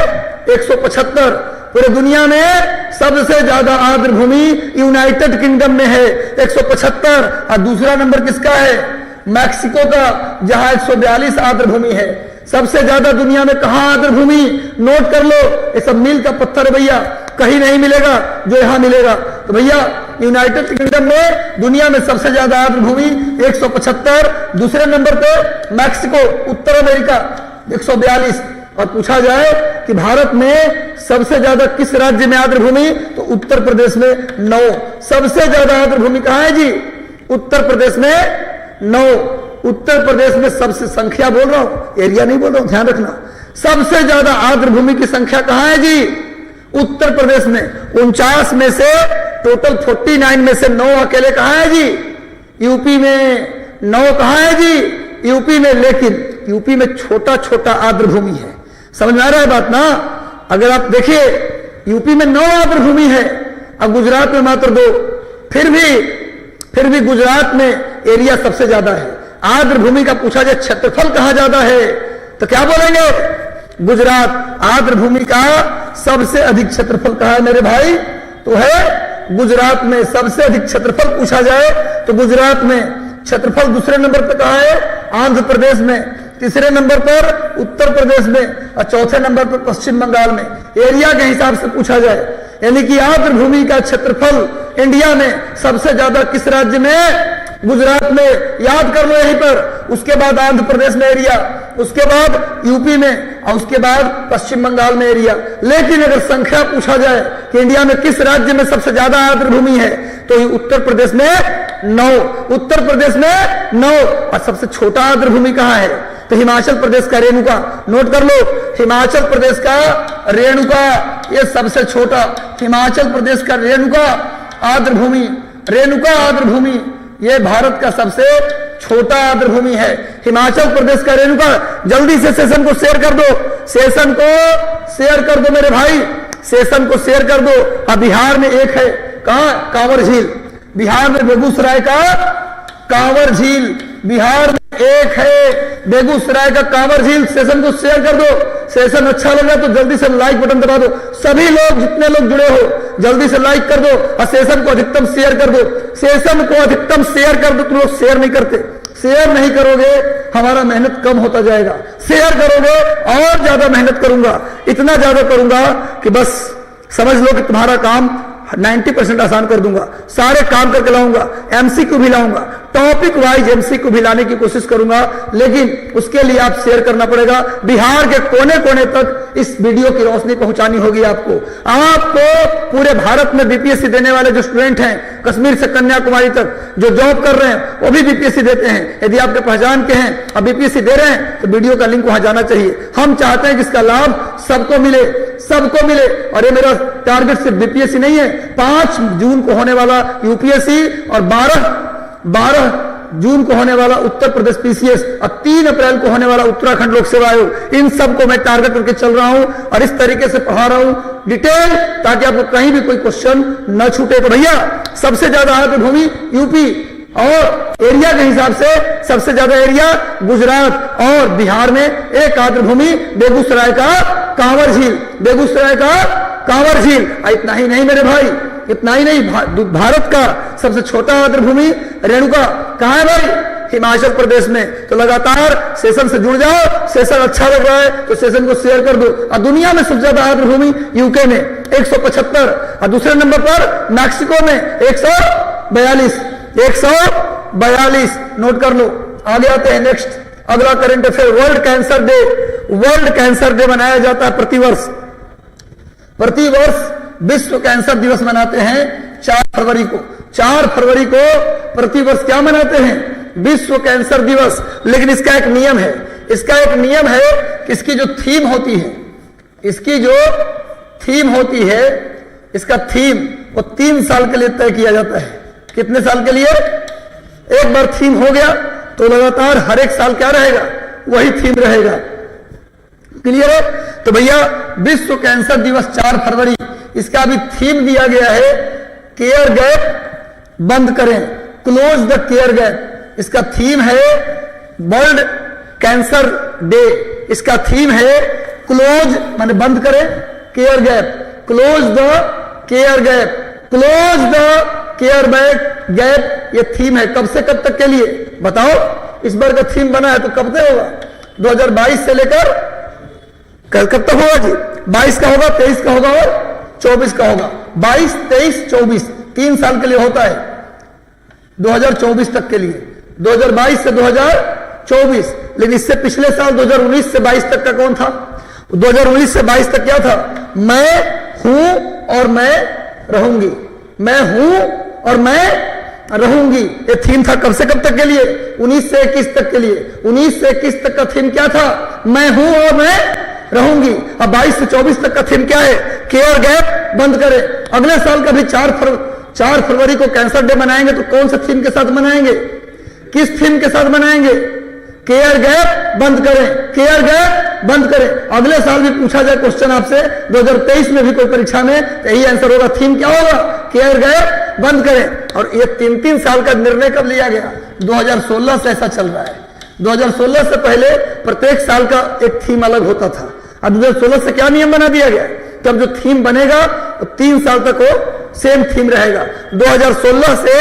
175। पूरे दुनिया में सबसे ज्यादा आर्द्रभूमि यूनाइटेड किंगडम में है, 175। और दूसरा नंबर किसका है? मैक्सिको का, जहां 142 आर्द्रभूमि है। सबसे ज्यादा दुनिया में कहां आर्द्रभूमि? नोट कर लो, ये सब मील का पत्थर है भैया, कहीं नहीं मिलेगा जो यहां मिलेगा। तो भैया यूनाइटेड किंगडम में दुनिया में सबसे ज्यादा आर्द्रभूमि 175। दूसरे नंबर पे मैक्सिको, उत्तर अमेरिका, 142। और पूछा जाए कि भारत में सबसे ज्यादा किस राज्य में आर्द्रभूमि? तो उत्तर प्रदेश में 9। सबसे ज्यादा आर्द्रभूमि कहां है जी? उत्तर प्रदेश में 9। उत्तर प्रदेश में सबसे, संख्या बोल रहा हूं, एरिया नहीं बोल रहा हूं, ध्यान रखना। सबसे ज्यादा आर्द्रभूमि की संख्या कहां है जी? उत्तर प्रदेश में। 49 में से टोटल 49 में से 9 अकेले कहां है जी? यूपी में। 9 कहां है जी? यूपी में। लेकिन यूपी में छोटा छोटा आर्द्रभूमि है। समझ में आ रहा है बात ना? अगर आप देखिए यूपी में 9 आर्द्रभूमि है, अब गुजरात में मात्र 2। फिर भी गुजरात में एरिया सबसे ज्यादा है। आर्द्रभूमि का पूछा जाए क्षेत्रफल कहां ज्यादा है, तो क्या बोलेंगे? गुजरात। आर्द्रभूमि का सबसे अधिक क्षेत्रफल कहां है मेरे भाई? तो है गुजरात में। सबसे अधिक क्षेत्रफल पूछा जाए तो गुजरात में। क्षेत्रफल दूसरे नंबर पर कहां है? आंध्र प्रदेश में। तीसरे नंबर पर उत्तर प्रदेश में, और चौथे नंबर पर पश्चिम बंगाल में। एरिया के हिसाब से पूछा जाए, यानी कि आर्द्रभूमि का क्षेत्रफल इंडिया में सबसे ज्यादा किस राज्य में? गुजरात में। याद कर लो यहीं पर। उसके बाद आंध्र प्रदेश में एरिया, उसके बाद यूपी में, और उसके बाद पश्चिम बंगाल में एरिया। लेकिन अगर संख्या पूछा जाए कि इंडिया में किस राज्य में सबसे ज्यादा आर्द्रभूमि है, तो उत्तर प्रदेश में 9। उत्तर प्रदेश में 9। और सबसे छोटा आर्द्रभूमि कहां है? तो हिमाचल प्रदेश का रेणुका। नोट कर लो, हिमाचल प्रदेश का रेणुका, ये सबसे छोटा। हिमाचल प्रदेश का रेणुका आर्द्रभूमि ये भारत का सबसे छोटा आर्द्रभूमि है। हिमाचल प्रदेश का रेणुका। जल्दी से सेशन को शेयर कर दो, सेशन को शेयर कर दो मेरे भाई, सेशन को शेयर कर दो। अब बिहार में एक है, कहां? कांवर झील। बिहार में बेगूसराय का कांवर झील, बिहार में एक है बेगूसराय का कांवर झील। सेशन को शेयर कर दो। सेशन अच्छा लगा तो जल्दी से लाइक बटन दबा दो। सभी लोग, जितने लोग जुड़े हो, जल्दी से लाइक कर दो और सेशन को अधिकतम शेयर कर दो। सेशन को अधिकतम शेयर कर दो। तुम लोग शेयर नहीं करते, शेयर नहीं करोगे हमारा मेहनत कम होता जाएगा। शेयर करोगे और ज्यादा मेहनत करूंगा, इतना ज्यादा करूंगा कि बस समझ लो कि तुम्हारा काम 90% आसान कर दूंगा। सारे काम करके लाऊंगा, एमसीक्यू भी लाऊंगा, टॉपिक वाइज एमसीक्यू भी लाने की कोशिश करूंगा। लेकिन उसके लिए आप शेयर करना पड़ेगा। बिहार के कोने कोने तक इस वीडियो की रोशनी पहुंचानी होगी आपको। पूरे भारत में बीपीएससी देने वाले जो स्टूडेंट हैं, कश्मीर से कन्याकुमारी तक जो जॉब कर रहे हैं, वो भी बीपीएससी देते हैं। यदि आपके पहचान के हैं और बीपीएससी दे रहे हैं तो वीडियो का लिंक वहां जाना चाहिए। हम चाहते हैं कि इसका लाभ सबको मिले, सबको मिले। और ये मेरा टारगेट सिर्फ बीपीएससी नहीं है, 5 जून को होने वाला यूपीएससी और 12 जून को होने वाला उत्तर प्रदेश पीसीएस और 3 अप्रैल को होने वाला उत्तराखंड लोक सेवा आयोग, इन सबको मैं टारगेट करके चल रहा हूं और इस तरीके से पढ़ा रहा हूं डिटेल, ताकि आपको कहीं भी कोई क्वेश्चन न छूटे। तो भैया सबसे ज्यादा आर्द्र भूमि यूपी और एरिया के हिसाब से सबसे ज्यादा एरिया गुजरात और बिहार में एक आर्द्र भूमि बेगूसराय का कांवर झील, बेगूसराय का कांवर झील। इतना ही नहीं मेरे भाई, इतना ही नहीं, भारत का सबसे छोटा आर्द्र भूमि रेणुका कहां है भाई? हिमाचल प्रदेश में। तो लगातार सेशन से जुड़ जाओ, सेशन अच्छा लग रहा है तो सेशन को शेयर कर दो। और दुनिया में सबसे ज्यादा आर्द्र भूमि यूके में 175 और दूसरे नंबर पर मैक्सिको में 142, 142 नोट कर लो। आगे आते हैं नेक्स्ट, अगला current affair, world cancer day. World cancer day मनाया जाता है प्रतिवर्ष विश्व कैंसर दिवस मनाते हैं 4 फरवरी को। 4 फरवरी को प्रतिवर्ष क्या मनाते हैं? विश्व कैंसर दिवस। लेकिन इसका एक नियम है, इसका एक नियम है कि इसकी जो थीम होती है, इसकी जो थीम होती है, इसका थीम वो 3 साल के लिए तय किया जाता है। कितने साल के लिए? एक बार थीम हो गया तो लगातार हर एक साल क्या रहेगा? वही थीम रहेगा। क्लियर है? तो भैया विश्व कैंसर दिवस 4 फरवरी, इसका भी थीम दिया गया है केयर गैप बंद करें, क्लोज द केयर गैप। इसका थीम है वर्ल्ड कैंसर डे, इसका थीम है क्लोज माने बंद करें, care gap, close the care gap, close the care gap, ये थीम है। कब से कब तक के लिए बताओ? इस बार का थीम बना है तो कब तक होगा? 2022 से लेकर कब तक होगा जी? 22 का होगा, 23 का होगा और 24 का होगा। 22, 23, 24 3 साल के लिए होता है, 2024 तक के लिए, 2022 से 2024। लेकिन इससे पिछले साल 2019 से 22 तक का कौन था? 2019 से 22 तक क्या था? मैं हूं और मैं रहूंगी, मैं हूं और मैं रहूंगी, ये थीम था। कब से कब तक के लिए? 19 से 21 तक के लिए। 19 से 21 तक का थीम क्या था? मैं हूं और मैं रहूंगी। अब 22 से 24 तक का थीम क्या है? केयर गैप बंद करें। अगले साल का भी 4 फरवरी को कैंसर डे मनाएंगे तो कौन से थीम के साथ मनाएंगे? किस थीम के साथ मनाएंगे? केयर गैप बंद करें, केयर गैप बंद करें। अगले साल भी पूछा जाए क्वेश्चन आपसे 2023 में भी कोई परीक्षा में, तो यही आंसर होगा। थीम क्या होगा? केयर गैप बंद करें। और ये 3-3 साल का निर्णय कब लिया गया? 2016 से ऐसा चल रहा है। 2016 से पहले प्रत्येक साल का एक थीम अलग होता था। अब 2016 से क्या नियम बना दिया गया? तब जो थीम बनेगा तो 3 साल तक वो सेम थीम रहेगा। 2016 से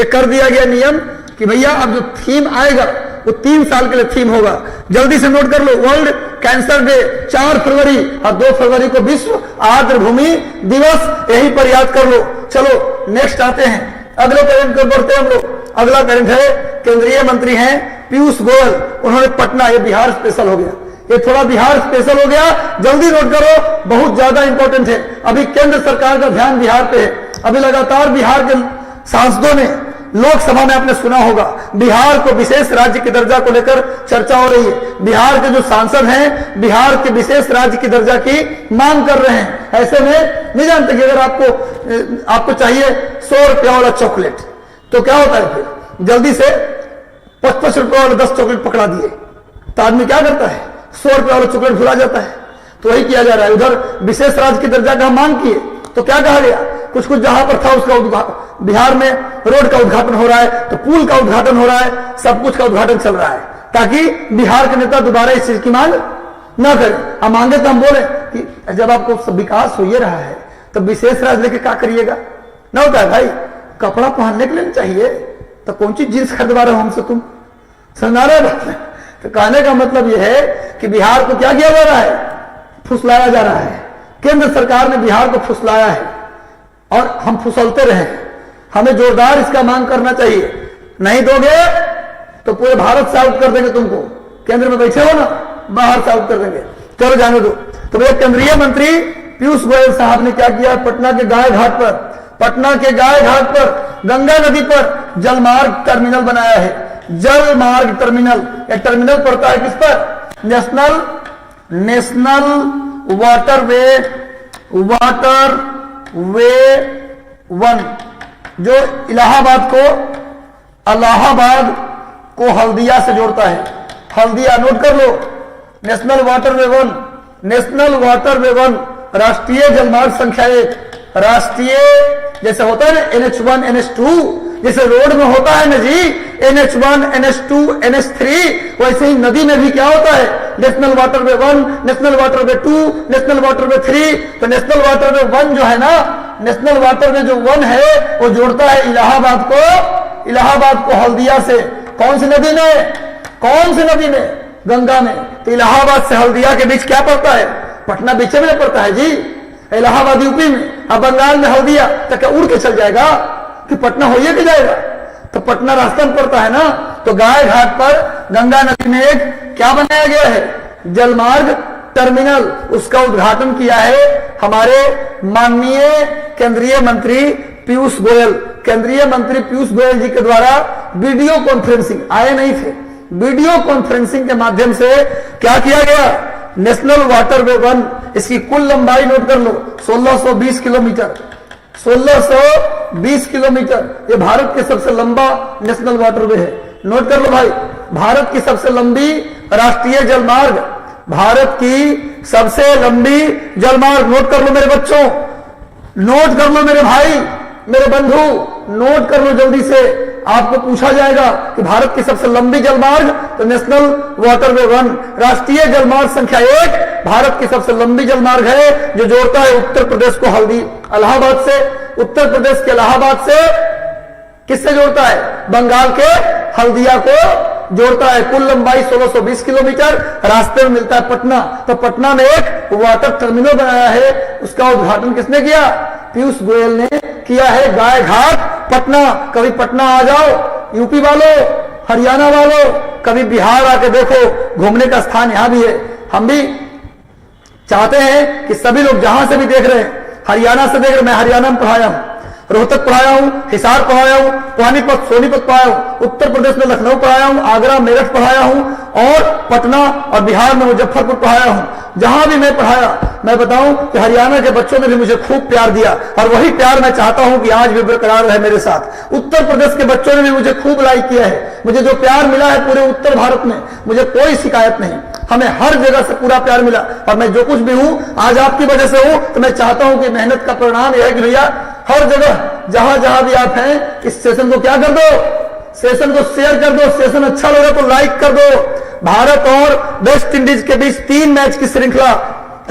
एक कर दिया गया नियम कि भैया अब जो थीम आएगा वो 3 साल के लिए थीम होगा। जल्दी से नोट कर लो, वर्ल्ड कैंसर डे 4 फरवरी और 2 फरवरी को विश्व आर्द्र भूमि दिवस, यही पर याद कर लो। चलो नेक्स्ट आते हैं, अगले करंट को बढ़ते हैं हम लोग। अगला करंट है, केंद्रीय मंत्री हैं पीयूष गोयल, उन्होंने पटना, ये बिहार स्पेशल हो गया, ये थोड़ा बिहार स्पेशल हो गया, जल्दी नोट करो, बहुत ज्यादा इंपॉर्टेंट है। अभी केंद्र सरकार का ध्यान बिहार पे है। अभी लगातार बिहार के सांसदों ने, लोकसभा में आपने सुना होगा, बिहार को विशेष राज्य के दर्जा को लेकर चर्चा हो रही है। बिहार के जो सांसद हैं बिहार के विशेष राज्य की दर्जा की मांग कर रहे हैं। ऐसे में नहीं जानते कि अगर आपको चाहिए 100 रुपया वाला चॉकलेट तो क्या होता है? फिर जल्दी से 55 रुपया वाला 10 चॉकलेट पकड़ा दिए तो आदमी क्या करता है? 100 रुपया वाला चॉकलेट भुला जाता है। तो वही किया जा रहा है। उधर विशेष राज्य की दर्जा का मांग किए तो क्या कहा गया? कुछ जहां पर था उसका बिहार में रोड का उद्घाटन हो रहा है, तो पुल का उद्घाटन हो रहा है, सब कुछ का उद्घाटन चल रहा है, ताकि बिहार के नेता दोबारा इस चीज की मांग न करें। हम मांगे तो हम बोले कि जब आपको विकास हो ही रहा है तो विशेष राज्य लेके क्या करिएगा? ना होता है भाई, कपड़ा पहनने के लिए चाहिए तो कौन सी जींस खरीदवा रहे हो हमसे तुम? समझा रहे हो? तो कहने का मतलब यह है कि बिहार को क्या किया जा रहा है? फुसलाया जा रहा है। केंद्र सरकार ने बिहार को फुसलाया है और हम फुसलते रहे। हमें जोरदार इसका मांग करना चाहिए। नहीं दोगे तो पूरे भारत से आउट कर देंगे तुमको। केंद्र में बैठे हो ना, बाहर से आउट कर देंगे। चलो जाने दो। तो भैया केंद्रीय मंत्री पीयूष गोयल साहब ने क्या किया? पटना के गाय घाट पर गंगा नदी पर जलमार्ग टर्मिनल बनाया है। जलमार्ग टर्मिनल, यह टर्मिनल पड़ता है किस पर? नेशनल वाटरवे 1, जो इलाहाबाद को हल्दिया से जोड़ता है। हल्दिया नोट कर लो, नेशनल वाटरवे 1, नेशनल वाटरवे 1, राष्ट्रीय जलमार्ग संख्या 1। राष्ट्रीय जैसे होता है ना NH1 NH2, जैसे रोड में होता है ना जी NH1 NH2 NH3, वैसे ही नदी में भी क्या होता है, national waterway 1, national waterway 2, national waterway 3। तो नेशनल वाटरवे 1 जो है ना, नेशनल वाटरवे जो 1 है वो जोड़ता है इलाहाबाद को हल्दिया से। कौन सी नदी में, कौन सी नदी में, गंगा में। तो इलाहाबाद से हल्दिया के बीच क्या पड़ता है, पटना बीच में पड़ता है जी। इलाहाबाद यूपी में, अब बंगाल में हल्दिया, तो क्या उड़ के चल जाएगा कि पटना होइए के जाएगा? तो पटना रास्ता में पड़ता है ना। तो गाय घाट पर गंगा नदी में एक क्या बनाया गया है, जलमार्ग टर्मिनल। उसका उद्घाटन किया है हमारे माननीय केंद्रीय मंत्री पीयूष गोयल। केंद्रीय मंत्री पीयूष गोयल जी के द्वारा वीडियो कॉन्फ्रेंसिंग, आए नहीं थे, वीडियो कॉन्फ्रेंसिंग के माध्यम से क्या किया गया, नेशनल वाटरवे 1, इसकी कुल लंबाई नोट कर लो 1620 किलोमीटर। 1620 किलोमीटर, ये भारत के सबसे लंबा नेशनल वाटरवे है। नोट कर लो भाई, भारत की सबसे लंबी राष्ट्रीय जलमार्ग, भारत की सबसे लंबी जलमार्ग। नोट कर लो मेरे बच्चों, नोट कर लो मेरे भाई, मेरे बंधु, नोट कर लो जल्दी से। आपको पूछा जाएगा कि भारत की सबसे लंबी जलमार्ग, तो नेशनल वाटरवे 1, राष्ट्रीय जलमार्ग संख्या 1, भारत की सबसे लंबी जलमार्ग है, जो जोड़ता है उत्तर प्रदेश को इलाहाबाद से, उत्तर प्रदेश के इलाहाबाद से किससे जोड़ता है, बंगाल के हल्दिया को जोड़ता है। कुल लंबाई 1620 किलोमीटर, रास्ते में मिलता है पटना। तो पटना में एक वाटर टर्मिनल बनाया है, उसका उद्घाटन किसने किया, पीयूष गोयल ने किया है। गाय घाट पटना, कभी पटना आ जाओ यूपी वालों, हरियाणा वालों, कभी बिहार आके देखो, घूमने का स्थान यहां भी है। हम भी चाहते हैं कि सभी लोग जहां से भी देख रहे हैं, हरियाणा से देख रहे, मैं हरियाणा में पढ़ाया हूं, रोहतक पढ़ाया हूं, हिसार पढ़ाया हूं, पानीपत सोनीपत पढ़ाया हूं, उत्तर प्रदेश में लखनऊ पढ़ाया हूं, आगरा मेरठ पढ़ाया हूं, और पटना और बिहार में मुजफ्फरपुर पढ़ाया हूं। जहां भी मैं पढ़ाया, मैं बताऊं कि हरियाणा के बच्चों ने भी मुझे खूब प्यार दिया, और वही प्यार मैं चाहता हूं कि आज भी बरकरार रहे मेरे साथ। उत्तर प्रदेश के बच्चों ने भी मुझे खूब लाइक किया है। मुझे जो प्यार मिला है पूरे उत्तर भारत में, मुझे कोई शिकायत नहीं, हमें हर जगह से पूरा प्यार मिला। और मैं जो कुछ भी हूं आज आपकी वजह से हूं, तो मैं चाहता हूं कि मेहनत का परिणाम यह है कि भैया हर जगह जहां जहां भी आप हैं, इस सेशन को क्या कर दो, सेशन को शेयर कर दो, सेशन अच्छा लगा तो लाइक कर दो। भारत और वेस्ट इंडीज के बीच 3 मैच की श्रृंखला,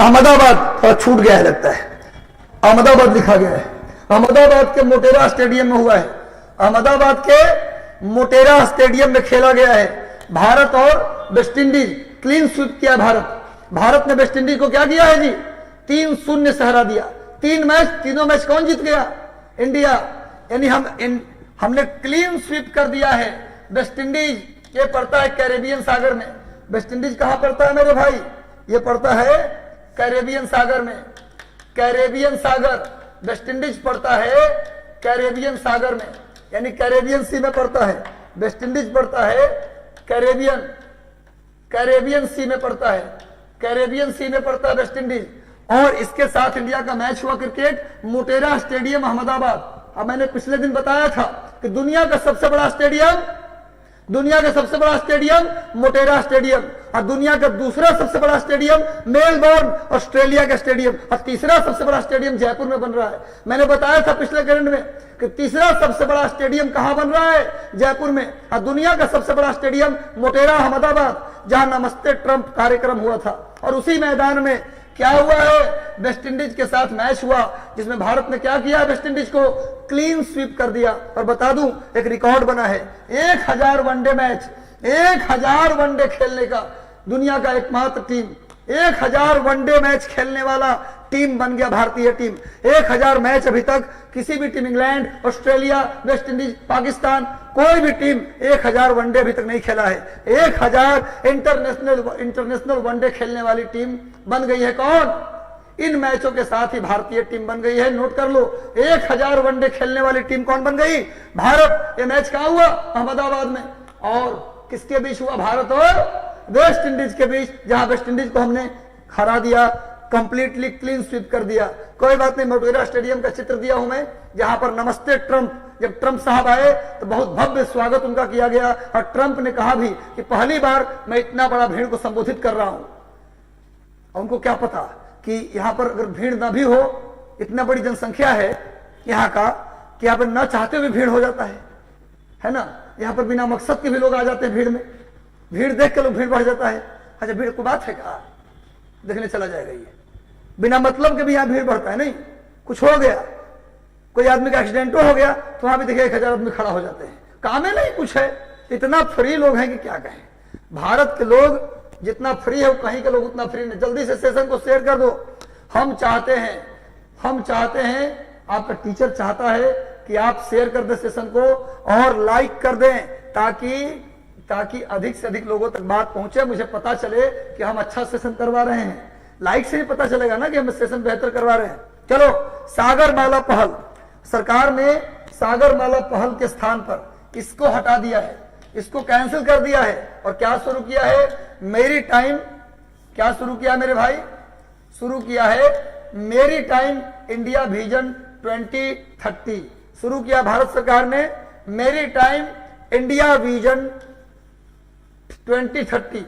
अहमदाबाद थोड़ा छूट गया है लगता है, अहमदाबाद लिखा गया है, अहमदाबाद के मोटेरा स्टेडियम में हुआ है, अहमदाबाद के मोटेरा स्टेडियम में खेला गया है। भारत और वेस्ट इंडीज क्लीन स्वीप किया भारत ने वेस्ट इंडीज को क्या किया है जी, 3-0 से हरा दिया। 3 मैच, तीनों मैच कौन जीत गया, इंडिया। यानी हमने क्लीन स्वीप कर दिया है वेस्ट इंडीज। ये पड़ता है कैरेबियन सागर में। वेस्ट इंडीज कहां पड़ता है मेरे भाई, ये पड़ता है कैरेबियन सागर में। कैरेबियन सागर, वेस्ट इंडीज पड़ता है कैरेबियन सागर में, यानी कैरेबियन सी में पड़ता है। वेस्ट इंडीज पड़ता है कैरेबियन सी में पड़ता है, कैरेबियन सी में पड़ता है वेस्ट इंडीज। और इसके साथ इंडिया का मैच हुआ क्रिकेट, मोटेरा स्टेडियम अहमदाबाद। अब मैंने पिछले दिन बताया था कि दुनिया का सबसे बड़ा स्टेडियम मोटेरा स्टेडियम, और दुनिया का दूसरा सबसे बड़ा स्टेडियम मेलबोर्न ऑस्ट्रेलिया का स्टेडियम, और तीसरा सबसे बड़ा स्टेडियम जयपुर में बन रहा है। मैंने बताया था पिछले करंट में कि तीसरा सबसे बड़ा स्टेडियम कहां बन रहा है, जयपुर में, और दुनिया का सबसे बड़ा स्टेडियम मोटेरा अहमदाबाद, जहां नमस्ते ट्रंप कार्यक्रम हुआ था। और उसी मैदान में क्या हुआ है, वेस्ट इंडीज के साथ मैच हुआ, जिसमें भारत ने क्या किया, वेस्ट इंडीज को क्लीन स्वीप कर दिया। और बता दूं, एक रिकॉर्ड बना है, 1000 वनडे मैच, 1000 वनडे खेलने का दुनिया का एकमात्र टीम, 1000 वनडे मैच खेलने वाला टीम बन गया भारतीय टीम। 1000 मैच अभी तक किसी भी team, England, Australia, West Indies, Pakistan, कोई भी टीम 1000 वनडे अभी तक नहीं खेला है। 1000 इंटरनेशनल वनडे खेलने वाली टीम बन गई है। कौन, इन मैचों के साथ ही भारतीय टीम बन गई है। नोट कर लो, 1000 वनडे खेलने वाली टीम कौन बन गई, भारत। ये मैच कहां हुआ, अहमदाबाद में। और किसके बीच हुआ, भारत और वेस्ट इंडीज के बीच, जहां वेस्ट इंडीज को हमने हरा दिया, कंप्लीटली क्लीन स्वीप कर दिया। कोई बात नहीं, मोटेरा स्टेडियम का चित्र दिया हूं मैं, जहां पर नमस्ते ट्रंप, जब ट्रंप साहब आए तो बहुत भव्य स्वागत उनका किया गया और ट्रंप ने कहा भी कि पहली बार मैं इतना बड़ा भीड़ को संबोधित कर रहा हूं। उनको क्या पता कि यहां पर अगर भीड़ ना भी हो, इतना बड़ी जनसंख्या है यहां का कि यहां पर न चाहते हुए भीड़ हो जाता है ना। यहां पर बिना मकसद के भी लोग आ जाते हैं भीड़ में, भीड़ देख के लोग भीड़ बढ़ जाता है। अच्छा, भीड़ को बात है क्या, देखने चला जाएगा ये, बिना मतलब के भी यहां भीड़ बढ़ता है। नहीं, कुछ हो गया, कोई आदमी का एक्सीडेंट हो गया तो वहां भी देखिए 1000 आदमी खड़ा हो जाते हैं, काम है नहीं कुछ है। इतना फ्री लोग हैं कि क्या कहें। भारत के लोग जितना फ्री है, कहीं के लोग उतना फ्री नहीं। जल्दी से सेशन को शेयर कर दो। हम चाहते हैं, आपका टीचर चाहता है कि आप शेयर कर दें सेशन को और लाइक कर दें, ताकि अधिक से अधिक लोगों तक बात पहुंचे। मुझे पता चले कि हम अच्छा सेशन करवा रहे हैं। लाइक से ही पता चलेगा ना कि हम सेशन बेहतर करवा रहे हैं। चलो, सागरमाला पहल, सरकार ने सागरमाला पहल के स्थान पर इसको हटा दिया है, इसको कैंसिल कर दिया है और क्या शुरू किया है, मेरी टाइम। क्या शुरू किया मेरे भाई, शुरू किया है मेरी टाइम इंडिया विजन 2030 शुरू किया भारत सरकार ने। मेरी टाइम इंडिया विजन 2030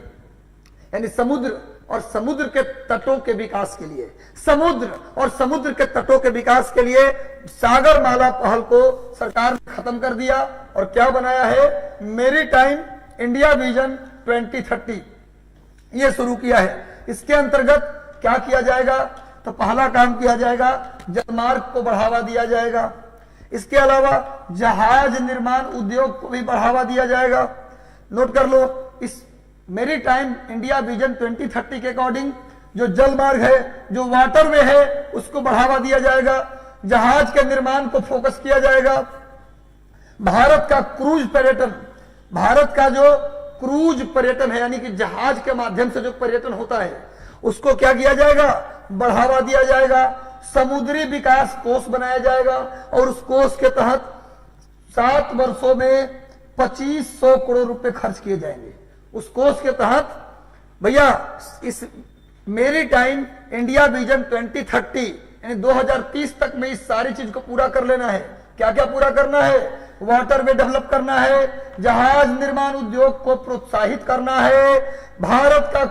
यानी समुद्र और समुद्र के तटों के विकास के लिए, समुद्र और समुद्र के तटों के विकास के लिए सागरमाला पहल को सरकार ने खत्म कर दिया और क्या बनाया है, मेरी टाइम इंडिया विजन 2030 ये शुरू किया है। इसके अंतर्गत क्या किया जाएगा, तो पहला काम किया जाएगा, जलमार्ग को बढ़ावा दिया जाएगा। इसके अलावा जहाज निर्माण उद्योग को भी बढ़ावा दिया जाएगा। नोट कर लो, इस मेरी टाइम इंडिया विजन 2030 के अकॉर्डिंग जो जल मार्ग है, जो वाटरवे है, उसको बढ़ावा दिया जाएगा। जहाज के निर्माण को फोकस किया जाएगा। भारत का क्रूज पर्यटन, भारत का जो क्रूज पर्यटन है यानी कि जहाज के माध्यम से जो पर्यटन होता है, उसको क्या किया जाएगा, बढ़ावा दिया जाएगा। समुद्री विकास कोष बनाया जाएगा और उस कोष के तहत 7 वर्षों में 2500 करोड़ रुपए खर्च किए जाएंगे। उस कोष के तहत भैया इस मेरी टाइम इंडिया विजन 2030 यानी 2030 तक में इस सारी चीज को पूरा कर लेना है। क्या क्या पूरा करना है, वाटरवे डेवलप करना है, जहाज निर्माण उद्योग को प्रोत्साहित करना है, भारत का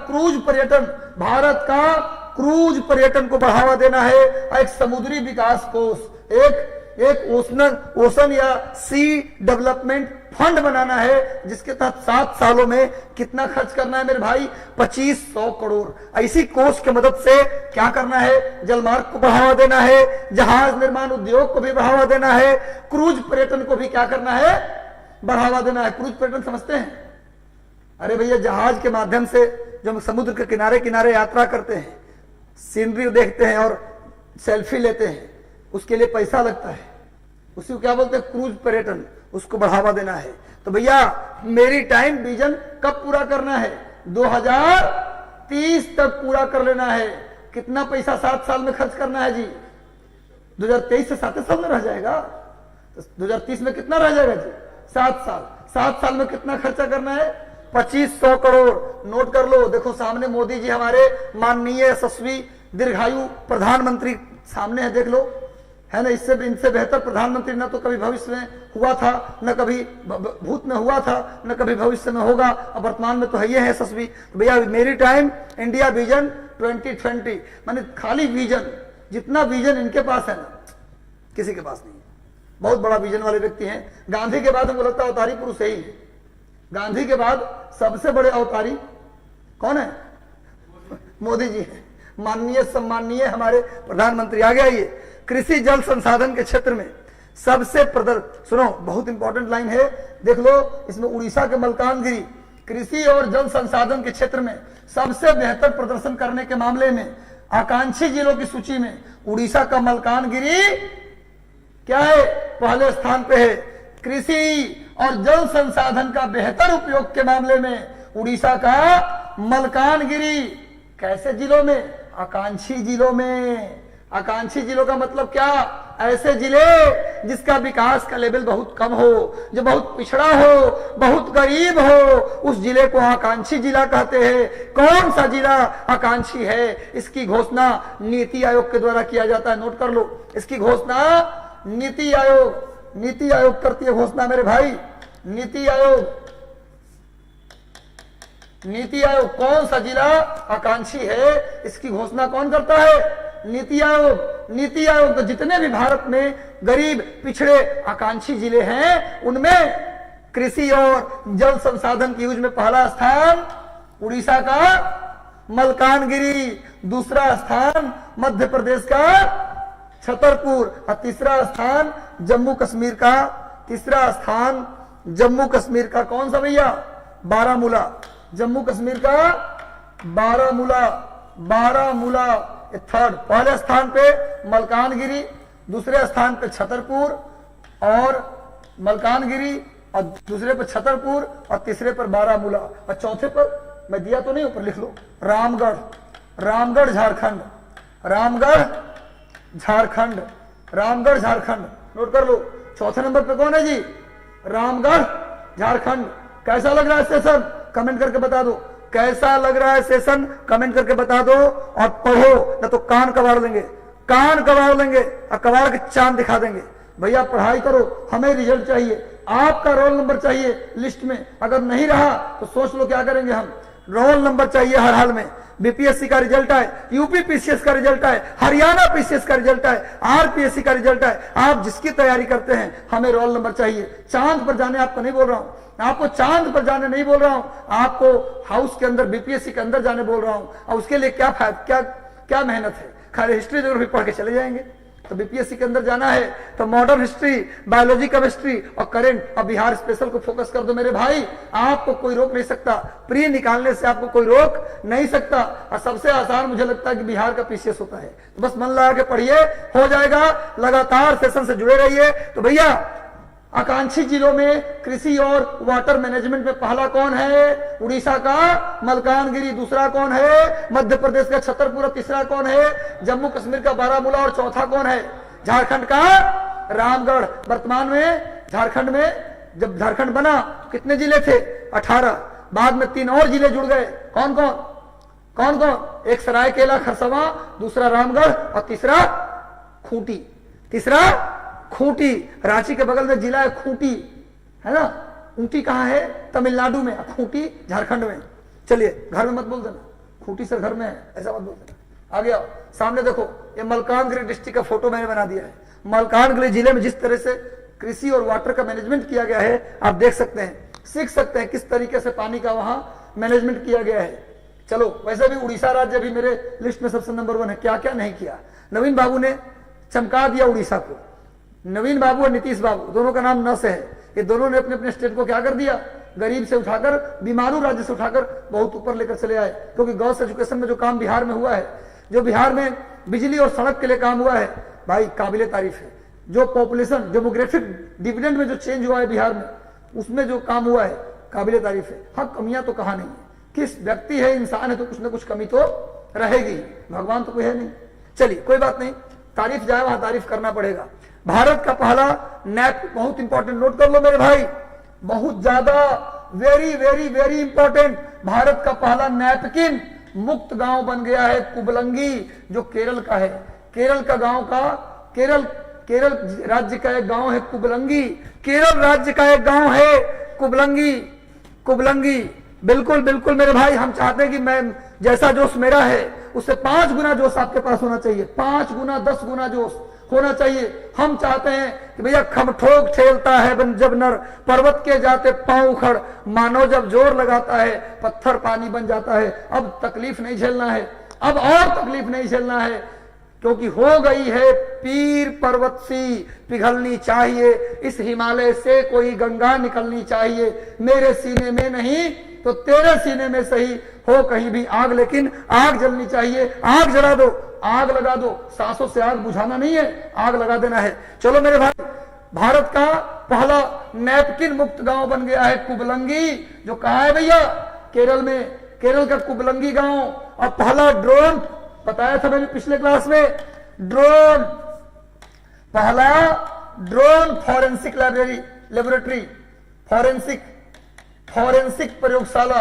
क्रूज पर्यटन को बढ़ावा देना है, एक समुद्री विकास कोष, एक ओशन या सी डेवलपमेंट फंड बनाना है, जिसके तहत 7 सालों में कितना खर्च करना है मेरे भाई, 2500 करोड़। ऐसी कोष की मदद से क्या करना है, जलमार्ग को बढ़ावा देना है, जहाज निर्माण उद्योग को भी बढ़ावा देना है, क्रूज पर्यटन को भी क्या करना है, बढ़ावा देना है। क्रूज पर्यटन समझते हैं, अरे भैया जहाज के माध्यम से जो हम समुद्र के किनारे किनारे यात्रा करते हैं, सीनरी देखते हैं और सेल्फी लेते हैं, उसके लिए पैसा लगता है, उसी को क्या बोलते हैं, क्रूज पर्यटन, उसको बढ़ावा देना है। तो भैया मेरी टाइम विजन कब पूरा करना है, 2030 तक पूरा कर लेना है। कितना पैसा 7 साल में खर्च करना है जी, 2023 से 7 साल में रह जाएगा, तो 2030 में कितना रह जाएगा जी, 7 साल। 7 साल में कितना खर्चा करना है, 2500 करोड़। नोट कर लो, देखो सामने मोदी जी हमारे माननीय यशस्वी दीर्घायु प्रधानमंत्री सामने है, देख लो, है ना। इनसे बेहतर प्रधानमंत्री न तो कभी भविष्य में हुआ था, न कभी भूत में हुआ था, न कभी भविष्य में होगा, और वर्तमान में तो है ये है यशस्वी। तो भैया मेरी टाइम इंडिया विजन 2020 माने खाली विजन, जितना विजन इनके पास है ना, किसी के पास नहीं है। बहुत बड़ा विजन वाले व्यक्ति हैं। गांधी के बाद हमको लगता है अवतारी पुरुष यही है। गांधी के बाद सबसे बड़े अवतारी कौन है, मोदी जी है, माननीय सम्माननीय हमारे प्रधानमंत्री। आगे आइए, कृषि जल संसाधन के क्षेत्र में सबसे सुनो, बहुत इंपॉर्टेंट लाइन है, देख लो इसमें। उड़ीसा के मलकानगिरी कृषि और जल संसाधन के क्षेत्र में सबसे बेहतर प्रदर्शन करने के मामले में आकांक्षी जिलों की सूची में उड़ीसा का मलकानगिरी क्या है, पहले स्थान पे है। कृषि और जल संसाधन का बेहतर उपयोग के मामले में उड़ीसा का मलकानगिरी। कैसे जिलों में, आकांक्षी जिलों में। आकांक्षी जिलों का मतलब क्या, ऐसे जिले जिसका विकास का लेवल बहुत कम हो, जो बहुत पिछड़ा हो, बहुत गरीब हो, उस जिले को आकांक्षी जिला कहते हैं। कौन सा जिला आकांक्षी है, इसकी घोषणा नीति आयोग के द्वारा किया जाता है। नोट कर लो, इसकी घोषणा नीति आयोग करती है घोषणा मेरे भाई। नीति आयोग कौन सा जिला आकांक्षी है, इसकी घोषणा कौन करता है? नीति आयोग तो जितने भी भारत में गरीब पिछड़े आकांक्षी जिले हैं उनमें कृषि और जल संसाधन की यूज में पहला स्थान उड़ीसा का मलकानगिरी, दूसरा स्थान मध्य प्रदेश का छतरपुर और तीसरा स्थान जम्मू कश्मीर का कौन सा भैया? बारामूला। जम्मू कश्मीर का बारामूला थर्ड। पहले स्थान पे मलकानगिरी, दूसरे स्थान पे छतरपुर और मलकानगिरी और दूसरे पर छतरपुर और तीसरे पर बारामूला और चौथे पर मैं दिया तो नहीं, ऊपर लिख लो, रामगढ़ झारखंड। नोट कर लो, चौथे नंबर पे कौन है जी? रामगढ़ झारखंड। कैसा लग रहा है सेशन? कमेंट करके बता दो कैसा लग रहा है सेशन, कमेंट करके बता दो और पढ़ो, ना तो कान कबाड़ लेंगे और कबाड़ के चांद दिखा देंगे। भैया पढ़ाई करो, हमें रिजल्ट चाहिए, आपका रोल नंबर चाहिए लिस्ट में। अगर नहीं रहा तो सोच लो क्या करेंगे हम। रोल नंबर चाहिए हर हाल में। बीपीएससी का रिजल्ट आए, यूपी पीसीएस का रिजल्ट आए, हरियाणा पीसीएस का रिजल्ट आए, आरपीएससी का रिजल्ट आए, आप जिसकी तैयारी करते हैं हमें रोल नंबर चाहिए। चांद पर जाने आपको नहीं बोल रहा हूं, आपको चांद पर जाने नहीं बोल रहा हूं, आपको हाउस के अंदर बीपीएससी के अंदर जाने बोल रहा हूं। और उसके लिए क्या मेहनत है? खाली हिस्ट्री ज्योग्राफी पढ़ के चले जाएंगे। तो बीपीएससी के अंदर जाना है तो मॉडर्न हिस्ट्री, बायोलॉजी, केमिस्ट्री और करंट और बिहार स्पेशल को फोकस कर दो मेरे भाई। आपको कोई रोक नहीं सकता, प्री निकालने से आपको कोई रोक नहीं सकता। और सबसे आसान मुझे लगता है कि बिहार का पीसीएस होता है। तो बस मन लगा के पढ़िए, हो जाएगा। लगातार सेशन से जुड़े रहिए। तो भैया आकांक्षी जिलों में कृषि और वाटर मैनेजमेंट में पहला कौन है? उड़ीसा का मलकानगिरी। दूसरा कौन है? मध्य प्रदेश का छतरपुर। तीसरा कौन है? जम्मू कश्मीर का बारामूला। और चौथा कौन है? झारखंड का रामगढ़। वर्तमान में झारखंड में जब झारखंड बना तो कितने जिले थे? 18। बाद में 3 और जिले जुड़ गए। कौन कौन? एक सरायकेला खरसावां, दूसरा रामगढ़ और तीसरा खूंटी। रांची के बगल में जिला है खूंटी, है ना। ऊटी कहाँ है? तमिलनाडु में। खूंटी झारखंड में। चलिए, घर में मत बोल देना खूंटी सर घर में है, ऐसा मत बोल देना। आ गया सामने देखो, ये मलकानगिरी डिस्ट्रिक्ट का फोटो मैंने बना दिया है। मलकानगिरी जिले में जिस तरह से कृषि और वाटर का मैनेजमेंट किया गया है आप देख सकते हैं, सीख सकते हैं किस तरीके से पानी का वहां मैनेजमेंट किया गया है। चलो, वैसे भी उड़ीसा राज्य भी मेरे लिस्ट में सबसे नंबर 1 है। क्या क्या नहीं किया, नवीन बाबू ने चमका दिया उड़ीसा को। नवीन बाबू और नीतीश बाबू दोनों का नाम न से है। ये दोनों ने अपने अपने स्टेट को क्या कर दिया? गरीब से उठाकर, बीमारू राज्य से उठाकर बहुत ऊपर लेकर चले आए। क्योंकि गर्ल्स एजुकेशन में जो काम बिहार में हुआ है, जो बिहार में बिजली और सड़क के लिए काम हुआ है, भाई काबिले तारीफ है। जो पॉपुलेशन डेमोग्राफिक डिविडेंड में जो चेंज हुआ है बिहार में, उसमें जो काम हुआ है काबिले तारीफ है। हाँ, कमियां तो कहा नहीं है, किस व्यक्ति है, इंसान है तो कुछ ना कुछ कमी तो रहेगी, भगवान तो कोई है नहीं। चलिए कोई बात नहीं, तारीफ जाए वहां तारीफ करना पड़ेगा। भारत का पहला नैप, बहुत इंपॉर्टेंट, नोट कर लो मेरे भाई, बहुत ज्यादा, very very very important. Bharat का पहला नैपकिन मुक्त गांव बन गया है कुबलंगी, जो केरल का है। केरल राज्य का एक गांव है कुबलंगी। केरल राज्य का एक गांव है कुबलंगी। बिल्कुल बिल्कुल मेरे भाई, हम चाहते हैं कि मैं जैसा जोश मेरा है उससे 5 गुना जोश आपके पास होना चाहिए, 5 गुना 10 गुना जोश होना चाहिए। हम चाहते हैं कि भैया खमठोक ठेलता है जब नर, पर्वत के जाते पांव उखड़, मानव जब जोर लगाता है पत्थर पानी बन जाता है। अब तकलीफ नहीं झेलना है, अब और तकलीफ नहीं झेलना है, क्योंकि हो गई है पीर पर्वत सी पिघलनी चाहिए, इस हिमालय से कोई गंगा निकलनी चाहिए। मेरे सीने में नहीं तो तेरे सीने में सही हो कहीं भी आग, लेकिन आग जलनी चाहिए। आग जला दो, आग लगा दो, सांसों से आग बुझाना नहीं है, आग लगा देना है। चलो मेरे भाई, भारत का पहला नैपकिन मुक्त गांव बन गया है कुबलंगी, जो कहा है भैया? केरल में, केरल का कुबलंगी गांव। और पहला ड्रोन, बताया था मैंने पिछले क्लास में, पहला ड्रोन फॉरेंसिक लेबोरेटरी, फॉरेंसिक प्रयोगशाला,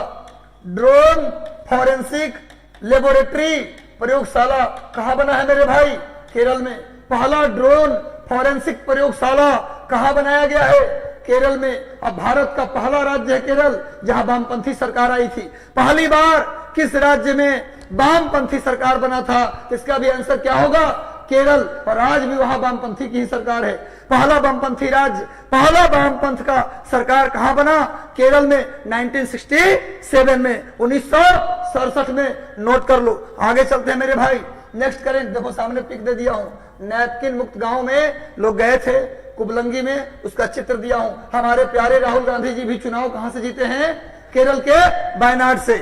ड्रोन फॉरेंसिक लेबोरेटरी प्रयोगशाला कहां बना है मेरे भाई? केरल में। पहला ड्रोन फॉरेंसिक प्रयोगशाला कहां बनाया गया है? केरल में। अब भारत का पहला राज्य है केरल, जहां वामपंथी सरकार आई थी। पहली बार किस राज्य में वामपंथी सरकार बना था? इसका भी आंसर क्या होगा? केरल। और आज भी वहां वामपंथी की ही सरकार है। पहला वामपंथी राज्य, पहला वामपंथ का सरकार कहां बना? केरल में 1967 में, 1967 में। नोट कर लो। आगे चलते हैं मेरे भाई, नेक्स्ट करें। देखो सामने पिक दे दिया हूं, नैपकिन मुक्त गांव में लोग गए थे, कुबलंगी में, उसका चित्र दिया हूं। हमारे प्यारे राहुल गांधी जी भी चुनाव कहां से जीते हैं? केरल के वायनाड से,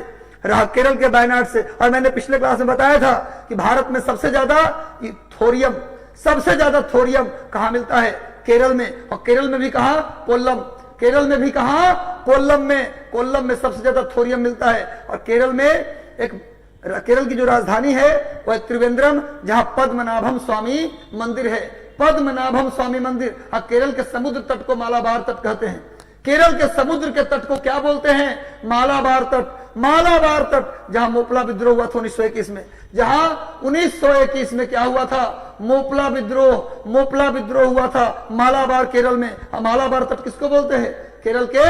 केरल के वायनाड से। और मैंने पिछले क्लास में बताया था कि भारत में सबसे ज्यादा थोरियम, सबसे ज्यादा थोरियम कहां मिलता है? केरल में। और केरल में भी कहा? कोल्लम। केरल में भी कहा? कोल्लम में। कोल्लम में सबसे ज्यादा थोरियम मिलता है। और केरल में एक, केरल की जो राजधानी है वह त्रिवेंद्रम, जहां पद्मनाभम स्वामी मंदिर है। पद्मनाभम स्वामी मंदिर। और केरल के समुद्र तट को मालाबार तट कहते हैं। केरल के समुद्र के तट को क्या बोलते हैं? मालाबार तट। मालाबार तट, जहां मोपला विद्रोह हुआ था 1921 में। जहां 1921 में क्या हुआ था? मोपला विद्रोह, मोपला विद्रोह हुआ था मालाबार, केरल में। मालाबार तट किसको बोलते हैं? केरल के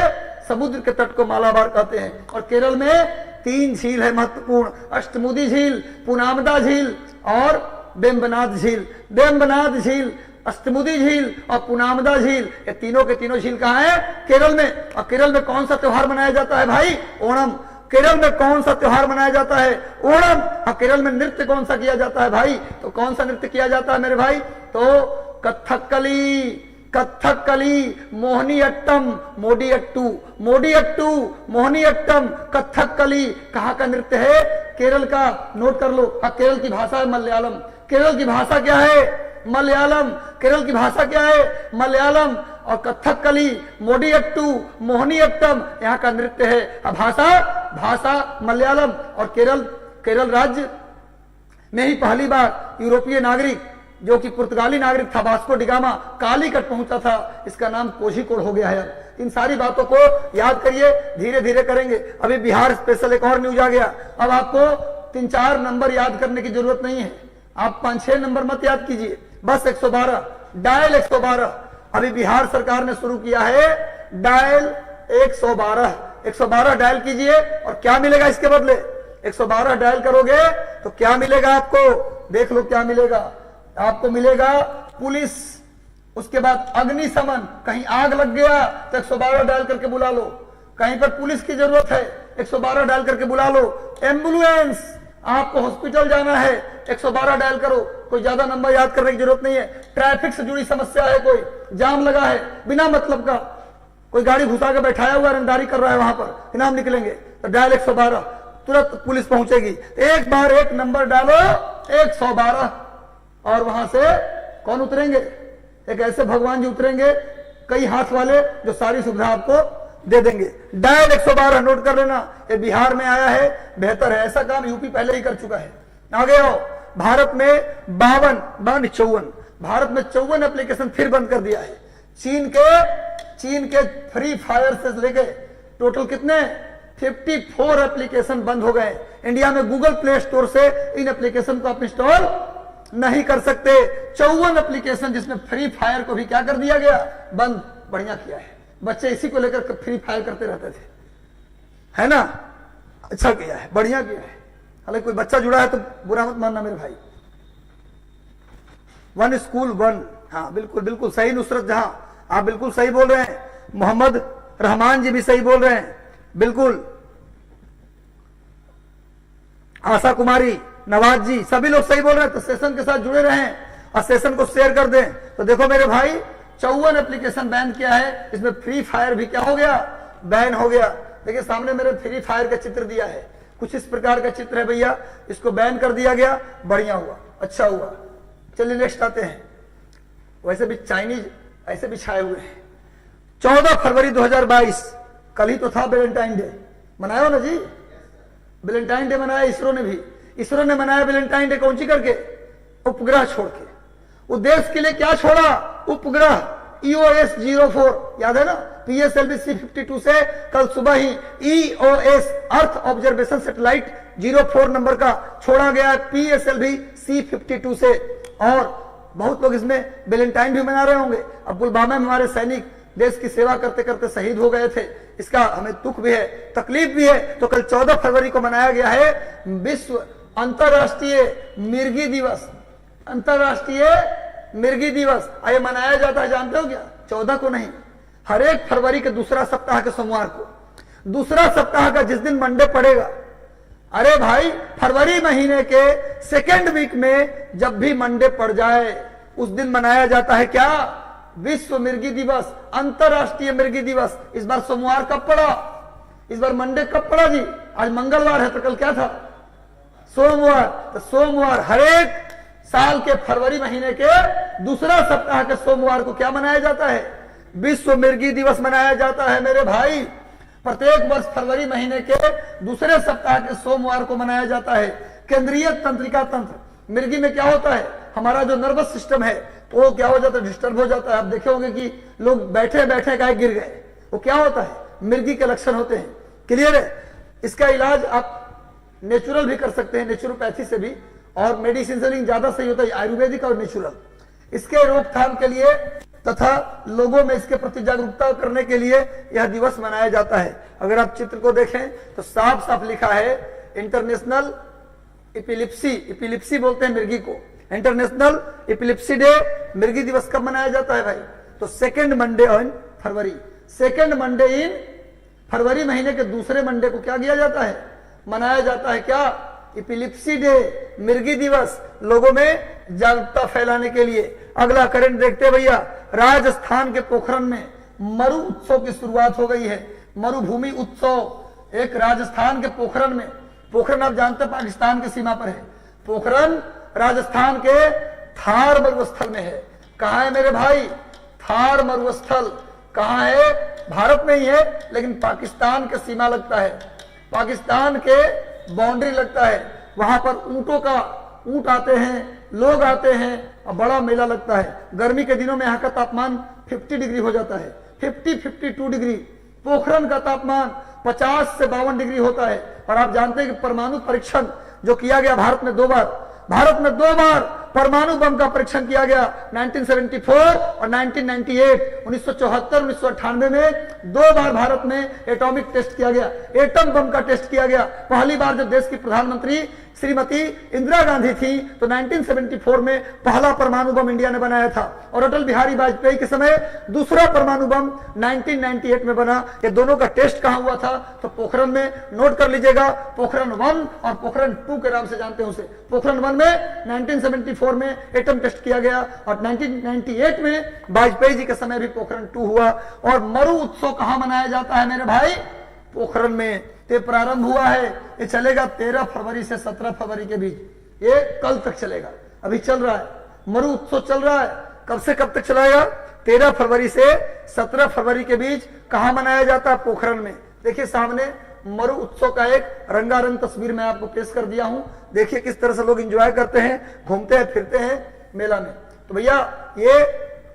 समुद्र के तट को मालाबार कहते हैं। और केरल में 3 झील है महत्वपूर्ण, अष्टमुदी झील, पुनामदा झील और बेम्बनाद झील। बेम्बनाद झील, अष्टमुदी झील और पुनामदा झील, ये तीनों के तीनों झील कहां है? केरल में। और केरल में कौन सा त्योहार मनाया जाता है भाई? ओणम। केरल में कौन सा त्योहार मनाया जाता है? ओणम। और केरल में नृत्य कौन सा किया जाता है भाई? तो कौन सा नृत्य किया जाता है मेरे भाई? तो कथकली, कथकली, मोहिनीअट्टम, मोडियट्टू, मोडियट्टू, मोहिनीअट्टम, कथकली कहां का नृत्य है? केरल का। नोट कर लो। केरल की भाषा है मलयालम। केरल की भाषा क्या है? मलयालम। केरल की भाषा क्या है? मलयालम। और कथकली, मोडियट्टू, मोहिनीअट्टम यहाँ का नृत्य है। अब भाषा मलयालम। और केरल राज्य में ही पहली बार यूरोपीय नागरिक, जो कि पुर्तगाली नागरिक था, वास्को डिगामा, कालीकट पहुंचा था। इसका नाम कोझिकोड हो गया है। इन सारी बातों को याद करिए, धीरे धीरे करेंगे। अभी बिहार स्पेशल एक और न्यूज आ गया। अब आपको 3-4 नंबर याद करने की जरूरत नहीं है। आप 5-6 नंबर मत याद कीजिए, बस 112, डायल 112। अभी बिहार सरकार ने शुरू किया है डायल 112। 112 डायल कीजिए और क्या मिलेगा इसके बदले? 112 डायल करोगे तो क्या मिलेगा आपको? देख लो क्या मिलेगा आपको। मिलेगा पुलिस, उसके बाद अग्निशमन, कहीं आग लग गया तो 112 डायल करके बुला लो। कहीं पर पुलिस की जरूरत है, 112 डायल करके बुला लो। एम्बुलेंस, आपको हॉस्पिटल जाना है, 112 डायल करो। कोई ज्यादा नंबर याद करने की जरूरत नहीं है। ट्रैफिक से जुड़ी समस्या है, कोई जाम लगा है बिना मतलब का, कोई गाड़ी घुसा के बैठाया हुआ रंगदारी कर रहा है, वहां पर इनाम निकलेंगे, तो डायल 112, तुरंत पुलिस पहुंचेगी। एक बार एक नंबर डालो 112 और वहां से कौन उतरेंगे? एक ऐसे भगवान जी उतरेंगे, कई हाथ वाले, जो सारी सुविधा आपको दे देंगे। डायल 112 नोट कर लेना। ये बिहार में आया है, बेहतर है। ऐसा काम यूपी पहले ही कर चुका है। आगे आओ। भारत में 54 भारत में 54 एप्लीकेशन फिर बंद कर दिया है। चीन के फ्री फायर से लेके टोटल कितने 54 एप्लीकेशन बंद हो गए। इंडिया में गूगल प्ले स्टोर से इन एप्लीकेशन को आप इंस्टॉल नहीं कर सकते। 54 एप्लीकेशन जिसमें फ्री फायर को भी क्या कर दिया गया? बंद। बढ़िया किया है, बच्चे इसी को लेकर फ्री फायर करते रहते थे, है ना? अच्छा किया है, बढ़िया किया है। हालांकि कोई बच्चा जुड़ा है तो बुरा मत मानना मेरे भाई। 1 स्कूल 1, हाँ बिल्कुल बिल्कुल सही नुसरत जहां, आप बिल्कुल सही बोल रहे हैं। मोहम्मद रहमान जी भी सही बोल रहे हैं, बिल्कुल। आशा कुमारी, नवाज जी, सभी लोग सही बोल रहे हैं। तो सेशन के साथ जुड़े रहें और सेशन को शेयर कर दें। तो देखो मेरे भाई, 54 एप्लीकेशन बैन किया है। इसमें फ्री फायर भी क्या हो गया? बैन हो गया। देखिए सामने मेरे फ्री फायर का चित्र दिया है, कुछ इस प्रकार का चित्र है भैया। इसको बैन कर दिया गया, बढ़िया हुआ, अच्छा हुआ। चलिए नेक्स्ट आते हैं। वैसे भी चाइनीज ऐसे भी छाए हुए हैं। 14 फरवरी 2022, कल ही तो था वैलेंटाइन डे, मनाया ना जी? वैलेंटाइन डे मनाया इसरो ने भी। इसरो ने मनाया वैलेंटाइन डे कौन सी करके? उपग्रह छोड़ के। वो देश के लिए क्या छोड़ा? उपग्रह EOS 04, याद है ना? PSLV C52 से कल सुबह ही EOS earth observation satellite 04 number का छोड़ा गया है PSLV C52 से। और बहुत लोग इसमें वैलेंटाइन भी मना रहे होंगे। अब पुलवामा में हमारे सैनिक देश की सेवा करते करते शहीद हो गए थे, इसका हमें दुख भी है, तकलीफ भी है। तो कल 14 फरवरी को मनाया गया है विश्व अंतरराष्ट्रीय मिर्गी दिवस। अंतरराष्ट्रीय मिर्गी दिवस आइए मनाया जाता है, जानते हो क्या? 14 को नहीं, हर एक फरवरी के दूसरा सप्ताह के सोमवार को, दूसरा सप्ताह का जिस दिन मंडे पड़ेगा, अरे भाई फरवरी महीने के सेकेंड वीक में जब भी मंडे पड़ जाए उस दिन मनाया जाता है क्या? विश्व मिर्गी दिवस, अंतरराष्ट्रीय मिर्गी दिवस। इस बार सोमवार कब पड़ा? इस बार मंडे कब पड़ा जी? आज मंगलवार है तो कल क्या था? सोमवार। तो सोमवार हर एक साल के फरवरी महीने के दूसरा सप्ताह के सोमवार को क्या मनाया जाता है? विश्व मिर्गी दिवस मनाया जाता है मेरे भाई। प्रत्येक वर्ष फरवरी महीने के दूसरे सप्ताह के सोमवार को मनाया जाता है। केंद्रीय तंत्रिका तंत्र, मिर्गी में क्या होता है? हमारा जो नर्वस सिस्टम है वो क्या हो जाता है? डिस्टर्ब हो जाता है। आप देखे होंगे कि लोग बैठे बैठे गाय गिर गए, वो क्या होता है? मिर्गी के लक्षण होते हैं। क्लियर है? इसका इलाज आप नेचुरल भी कर सकते हैं, नेचुरोपैथी से भी, और मेडिसिन से ज्यादा सही होता है आयुर्वेदिक और नेचुरल। इसके रोकथाम के लिए तथा लोगों में इसके प्रति जागरूकता करने के लिए यह दिवस मनाया जाता है। अगर आप चित्र को देखें तो साफ साफ लिखा है इंटरनेशनल एपिलिप्सी, एपिलिप्सी बोलते हैं मिर्गी को। इंटरनेशनल एपिलिप्सी डे, मिर्गी दिवस कब मनाया जाता है भाई? तो सेकेंड मंडे इन फरवरी, सेकेंड मंडे इन फरवरी महीने के दूसरे मंडे को क्या किया जाता है? मनाया जाता है क्या? एपिलिप्सी डे, मिर्गी दिवस, लोगों में जागरूकता फैलाने के लिए। अगला करंट देखते हैं भैया, राजस्थान के पोखरण में मरु उत्सव की शुरुआत हो गई है। मरुभूमि उत्सव एक राजस्थान के पोखरण में, पोखरण आप जानते हैं पाकिस्तान की सीमा पर है, पोखरण राजस्थान के थार मरुस्थल में है। कहां है मेरे भाई? थार मरुस्थल कहां है? भारत में ही है लेकिन पाकिस्तान के सीमा लगता है, पाकिस्तान के बाउंड्री लगता है। वहां पर ऊंट आते हैं, लोग आते हैं और बड़ा मेला लगता है। गर्मी के दिनों में यहाँ का तापमान 50 डिग्री हो जाता है, 52 डिग्री। पोखरण का तापमान 50 से 52 डिग्री होता है। और आप जानते हैं कि परमाणु परीक्षण जो किया गया भारत में 2 बार, भारत में 2 बार परमाणु बम का परीक्षण किया गया, 1974 और 1998, 1974 1998 में 2 बार भारत में एटॉमिक टेस्ट किया गया, एटम बम का टेस्ट किया गया। पहली बार जब देश की प्रधानमंत्री श्रीमती इंदिरा गांधी थी तो 1974 में पहला परमाणु बम इंडिया ने बनाया था, और अटल बिहारी वाजपेयी के समय दूसरा परमाणु बम 1998 में बना। ये दोनों का टेस्ट कहां हुआ था? तो पोखरण में। नोट कर लीजिएगा, पोखरण 1 और पोखरण 2 के नाम से जानते हैं उसे। पोखरण 1 में 1974 में एटम टेस्ट किया गया और 1998 में वाजपेयी जी के समय भी पोखरण 2 हुआ। और मरु उत्सव कहां मनाया जाता है मेरे भाई? पोखरण में। ये प्रारंभ हुआ है, ये चलेगा 13 फरवरी से 17 फरवरी के बीच, ये कल तक चलेगा, अभी चल रहा है। मरु उत्सव चल रहा है, कब से कब तक चलाएगा? 13 फरवरी से 17 फरवरी के बीच। कहां मनाया जाता है? पोखरण में। देखिए सामने मरु उत्सव का एक रंगारंग तस्वीर मैं आपको पेश कर दिया हूं। देखिए किस तरह से लोग एंजॉय करते हैं, घूमते हैं, फिरते हैं मेला में। तो भैया ये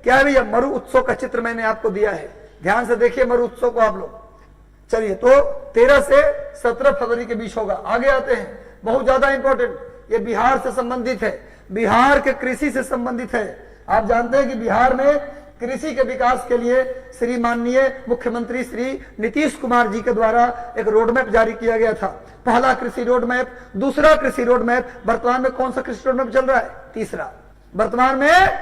क्या है भैया? मरु उत्सव का चित्र मैंने आपको दिया है, ध्यान से देखिए मरु उत्सव को आप लोग। चलिए, तो 13 से 17 फरवरी के बीच होगा। आगे आते हैं, बहुत ज्यादा इंपॉर्टेंट, ये बिहार से संबंधित है, बिहार के कृषि से संबंधित है। आप जानते हैं कि बिहार में कृषि के विकास के लिए श्री माननीय मुख्यमंत्री श्री नीतीश कुमार जी के द्वारा एक रोड मैप जारी किया गया था। पहला कृषि रोड मैप, दूसरा कृषि रोड मैप। वर्तमान में कौन सा कृषि रोड मैप चल रहा है? तीसरा। वर्तमान में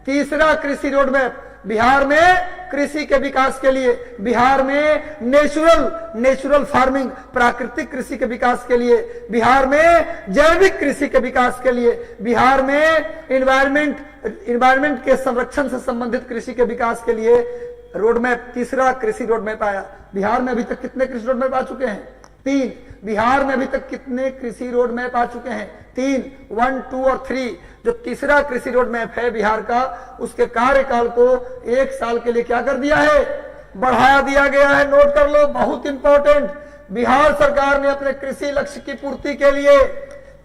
तीसरा कृषि रोड मैप। बिहार में कृषि के विकास के लिए, बिहार में नेचुरल फार्मिंग, प्राकृतिक कृषि के विकास के लिए, बिहार में जैविक कृषि के विकास के लिए, बिहार में इन्वायरमेंट के संरक्षण से संबंधित कृषि के विकास के लिए रोड मैप, तीसरा कृषि रोड मैप आया। बिहार में अभी तक कितने कृषि रोड मैप आ चुके हैं? 3। बिहार में अभी तक कितने कृषि रोड मैप आ चुके हैं? 3, 1, 2 और 3। जो तीसरा कृषि रोड मैप है बिहार का, उसके कार्यकाल को 1 साल के लिए क्या कर दिया है? बढ़ा दिया गया है। नोट कर लो, बहुत इंपॉर्टेंट। बिहार सरकार ने अपने कृषि लक्ष्य की पूर्ति के लिए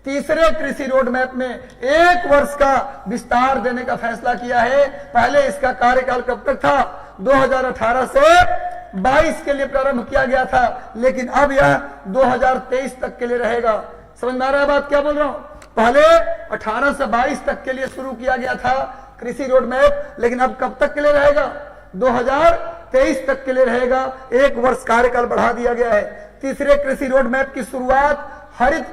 तीसरे कृषि रोड मैप में 1 वर्ष का विस्तार देने का फैसला किया है। पहले इसका कार्यकाल कब तक था? 2018 से 22 के लिए प्रारंभ किया गया था, लेकिन अब यह 2023 तक के लिए रहेगा। समझ में आ रहा है बात क्या बोल रहा हूं? पहले 18 से 22 तक के लिए शुरू किया गया था कृषि रोड मैप, लेकिन अब कब तक के लिए रहेगा? 2023 तक के लिए रहेगा। 1 वर्ष कार्यकाल बढ़ा दिया गया है। तीसरे कृषि रोड मैप की शुरुआत हरित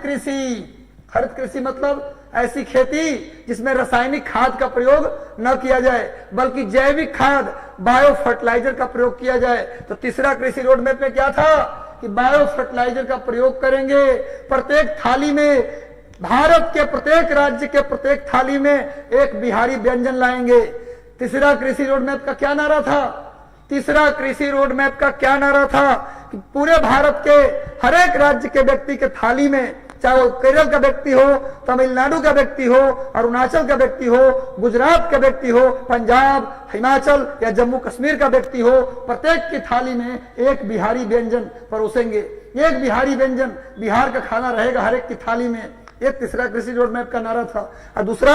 कृषि मतलब ऐसी खेती जिसमें रासायनिक खाद का प्रयोग न किया जाए, बल्कि जैविक खाद, बायो फर्टिलाइजर का प्रयोग किया जाए। तो तीसरा कृषि रोड मैप में क्या था कि बायो फर्टिलाइजर का प्रयोग करेंगे। प्रत्येक थाली में, भारत के प्रत्येक राज्य के प्रत्येक थाली में एक बिहारी व्यंजन लाएंगे। तीसरा कृषि रोड मैप का क्या नारा था? तीसरा कृषि रोड मैप का क्या नारा था कि पूरे भारत के हर एक राज्य के व्यक्ति के थाली में, चाहे वो केरल का व्यक्ति हो, तमिलनाडु का व्यक्ति हो, अरुणाचल का व्यक्ति हो, गुजरात का व्यक्ति हो, पंजाब, हिमाचल या जम्मू कश्मीर का व्यक्ति हो, प्रत्येक की थाली में एक बिहारी व्यंजन परोसेंगे। एक बिहारी व्यंजन, बिहार का खाना रहेगा हर एक की थाली में। एक तीसरा कृषि रोड मैप का नारा था। और दूसरा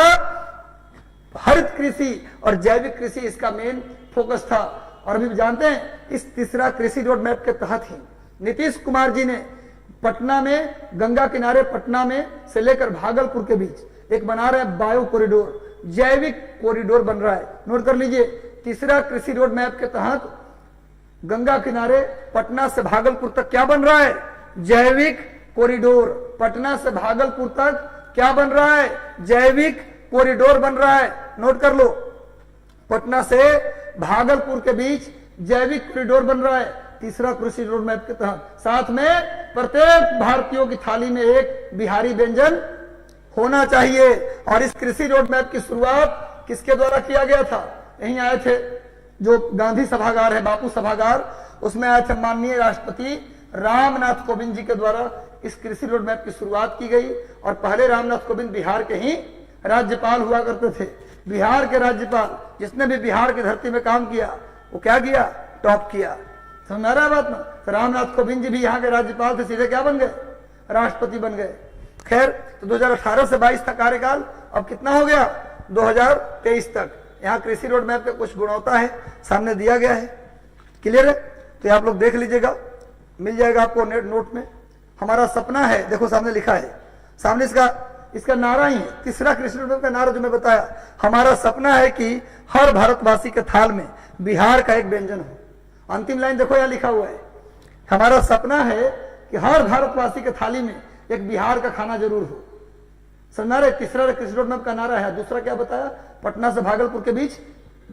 हरित कृषि और जैविक कृषि इसका मेन फोकस था। और अभी जानते हैं इस तीसरा कृषि रोड मैप के तहत ही नीतीश कुमार जी ने पटना में, गंगा किनारे पटना में से लेकर भागलपुर के बीच एक बना रहे हैं बायो कॉरिडोर, जैविक कॉरिडोर बन रहा है। नोट कर लीजिए, तीसरा कृषि रोड मैप के तहत गंगा किनारे पटना से भागलपुर तक क्या बन रहा है? जैविक कॉरिडोर। पटना से भागलपुर तक क्या बन रहा है? जैविक कॉरिडोर बन रहा है। नोट कर लो, पटना से भागलपुर के बीच जैविक कॉरिडोर बन रहा है तीसरा कृषि रोड मैप के तहत। साथ में प्रत्येक भारतीयों की थाली में एक बिहारी व्यंजन होना चाहिए। और इस कृषि रोड मैप की शुरुआत किसके द्वारा किया गया था? यहीं आए थे जो गांधी सभागार है, बापू सभागार, उसमें आए थे माननीय राष्ट्रपति रामनाथ कोविंद जी के द्वारा इस कृषि रोड मैप की शुरुआत की गई। और पहले रामनाथ कोविंद बिहार के ही राज्यपाल हुआ करते थे। बिहार के राज्यपाल, जिसने भी बिहार की धरती में काम किया वो क्या किया? टॉप किया। समझ आ रहा है बात ना? तो रामनाथ कोविंद जी भी यहाँ के राज्यपाल थे, सीधे क्या बन गए? राष्ट्रपति बन गए। खैर, तो 2018 से 22 तक कार्यकाल, अब कितना हो गया? 2023 तक। यहाँ कृषि रोड मैप का कुछ गुणवत्ता है, सामने दिया गया है। क्लियर है? तो आप लोग देख लीजिएगा, मिल जाएगा आपको नोट में। हमारा सपना है, देखो सामने लिखा है, सामने इसका नारा ही है, तीसरा कृषि रोड मैप का नारा जो मैं बताया। हमारा सपना है कि हर भारतवासी के थाल में बिहार का एक व्यंजन हो। अंतिम लाइन देखो यहाँ लिखा हुआ है, हमारा सपना है कि हर भारतवासी के थाली में एक बिहार का खाना जरूर हो। समझा रहे? तीसरा कृषि रोड मैप का नारा है। दूसरा क्या बताया? पटना से भागलपुर के बीच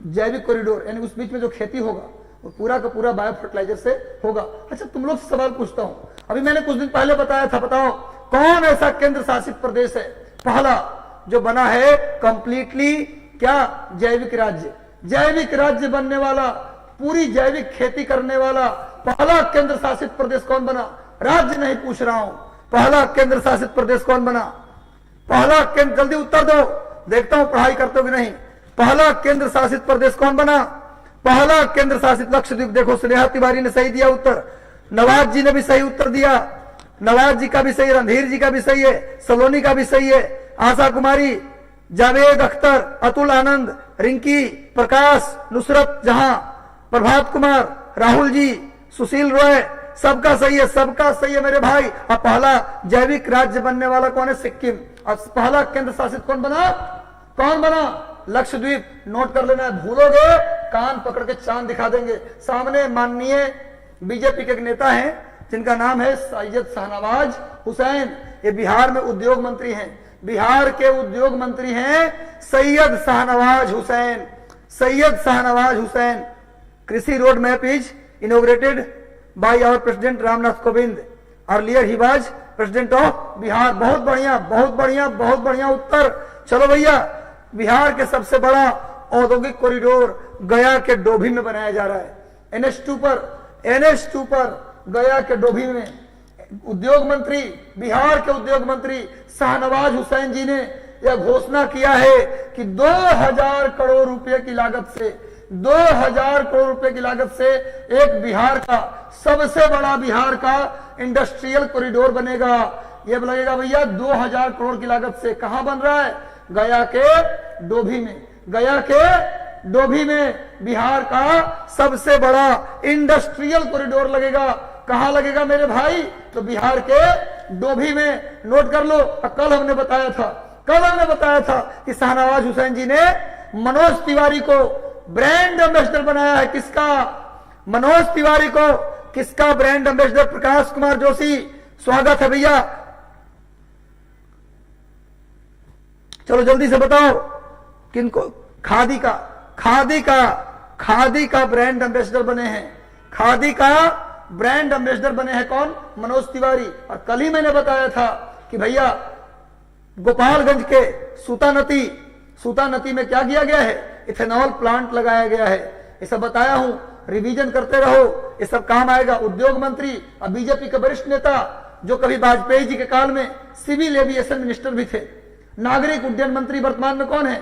जैविक कॉरिडोर, यानी उस बीच में जो खेती होगा वो पूरा का पूरा बायो फर्टिलाइजर से होगा। अच्छा, तुम लोग से सवाल पूछता हूं, अभी मैंने कुछ दिन पहले बताया था, बताओ कौन ऐसा केंद्र शासित प्रदेश है पहला जो बना है कंप्लीटली क्या? जैविक राज्य। जैविक राज्य बनने वाला, पूरी जैविक खेती करने वाला पहला केंद्र शासित प्रदेश कौन बना? राज्य नहीं पूछ रहा हूं, पहला केंद्र शासित प्रदेश कौन बना? पहला केंद्र, जल्दी उत्तर दो, देखता हूं पढ़ाई करते हो कि नहीं। पहला केंद्र शासित प्रदेश कौन बना? पहला केंद्र शासित लक्षद्वीप। देखो स्नेहा तिवारी ने सही दिया उत्तर, नवाज जी ने भी सही उत्तर दिया, नवाज जी का भी सही, रणधीर जी का भी सही है, सलोनी का भी सही है, आशा कुमारी, जावेद अख्तर, अतुल आनंद, रिंकी, प्रकाश, नुसरत जहां, प्रभात कुमार, राहुल जी, सुशील रॉय, सबका सही है, सबका सही है मेरे भाई। अब पहला जैविक राज्य बनने वाला कौन है? सिक्किम। और पहला केंद्र शासित कौन बना? कौन बना? लक्षद्वीप। नोट कर लेना, भूलोगे कान पकड़ के चांद दिखा देंगे। सामने माननीय बीजेपी के एक नेता हैं जिनका नाम है सैयद शाहनवाज हुसैन, ये बिहार में उद्योग मंत्री हैं। बिहार के उद्योग मंत्री हैं Syed Shahnawaz Hussain. Syed Shahnawaz Hussain. Krishi road map is inaugurated by our president Ramnath Kovind, earlier ही वाज प्रेसिडेंट ऑफ बिहार। बहुत बढ़िया, बहुत बढ़िया, बहुत बढ़िया उत्तर। चलो भैया, बिहार के सबसे बड़ा औद्योगिक कॉरिडोर गया के डोभी में बनाया जा रहा है। NH2 पर गया के डोभी में उद्योग मंत्री, बिहार के उद्योग मंत्री शाहनवाज हुसैन जी ने यह घोषणा किया है कि 2000 करोड़ रुपए की लागत से, 2000 करोड़ रुपए की लागत से एक बिहार का, सबसे बड़ा बिहार का इंडस्ट्रियल कॉरिडोर बनेगा। यह लगेगा भैया 2000 करोड़ की लागत से। कहां बन रहा है? गया के डोभी में। गया के डोभी में बिहार का सबसे बड़ा इंडस्ट्रियल कॉरिडोर लगेगा। कहां लगेगा मेरे भाई? तो बिहार के डोभी में। नोट कर लो, कल हमने बताया था कल हमने बताया था कि शाहनवाज हुसैन जी ने मनोज तिवारी को ब्रांड एम्बेसडर बनाया है। किसका? मनोज तिवारी को। किसका ब्रांड एम्बेसडर? प्रकाश कुमार जोशी। स्वागत है भैया। चलो जल्दी से बताओ किनको? खादी का ब्रांड एम्बेसडर बने हैं। खादी का ब्रांड एम्बेसडर बने हैं कौन? मनोज तिवारी। और कल ही मैंने बताया था कि भैया गोपालगंज के सूता नदी में क्या किया गया है? इथेनॉल प्लांट लगाया गया है। ये सब बताया हूं, रिवीजन करते रहो, ये सब काम आएगा। उद्योग मंत्री और बीजेपी के वरिष्ठ नेता जो कभी वाजपेयी जी के काल में सिविल एविएशन मिनिस्टर भी थे। नागरिक उड्डयन मंत्री वर्तमान में कौन है?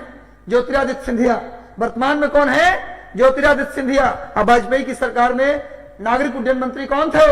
ज्योतिरादित्य सिंधिया। वर्तमान में कौन है? ज्योतिरादित्य सिंधिया। अब वाजपेयी की सरकार में नागरिक उड्डयन मंत्री कौन थे?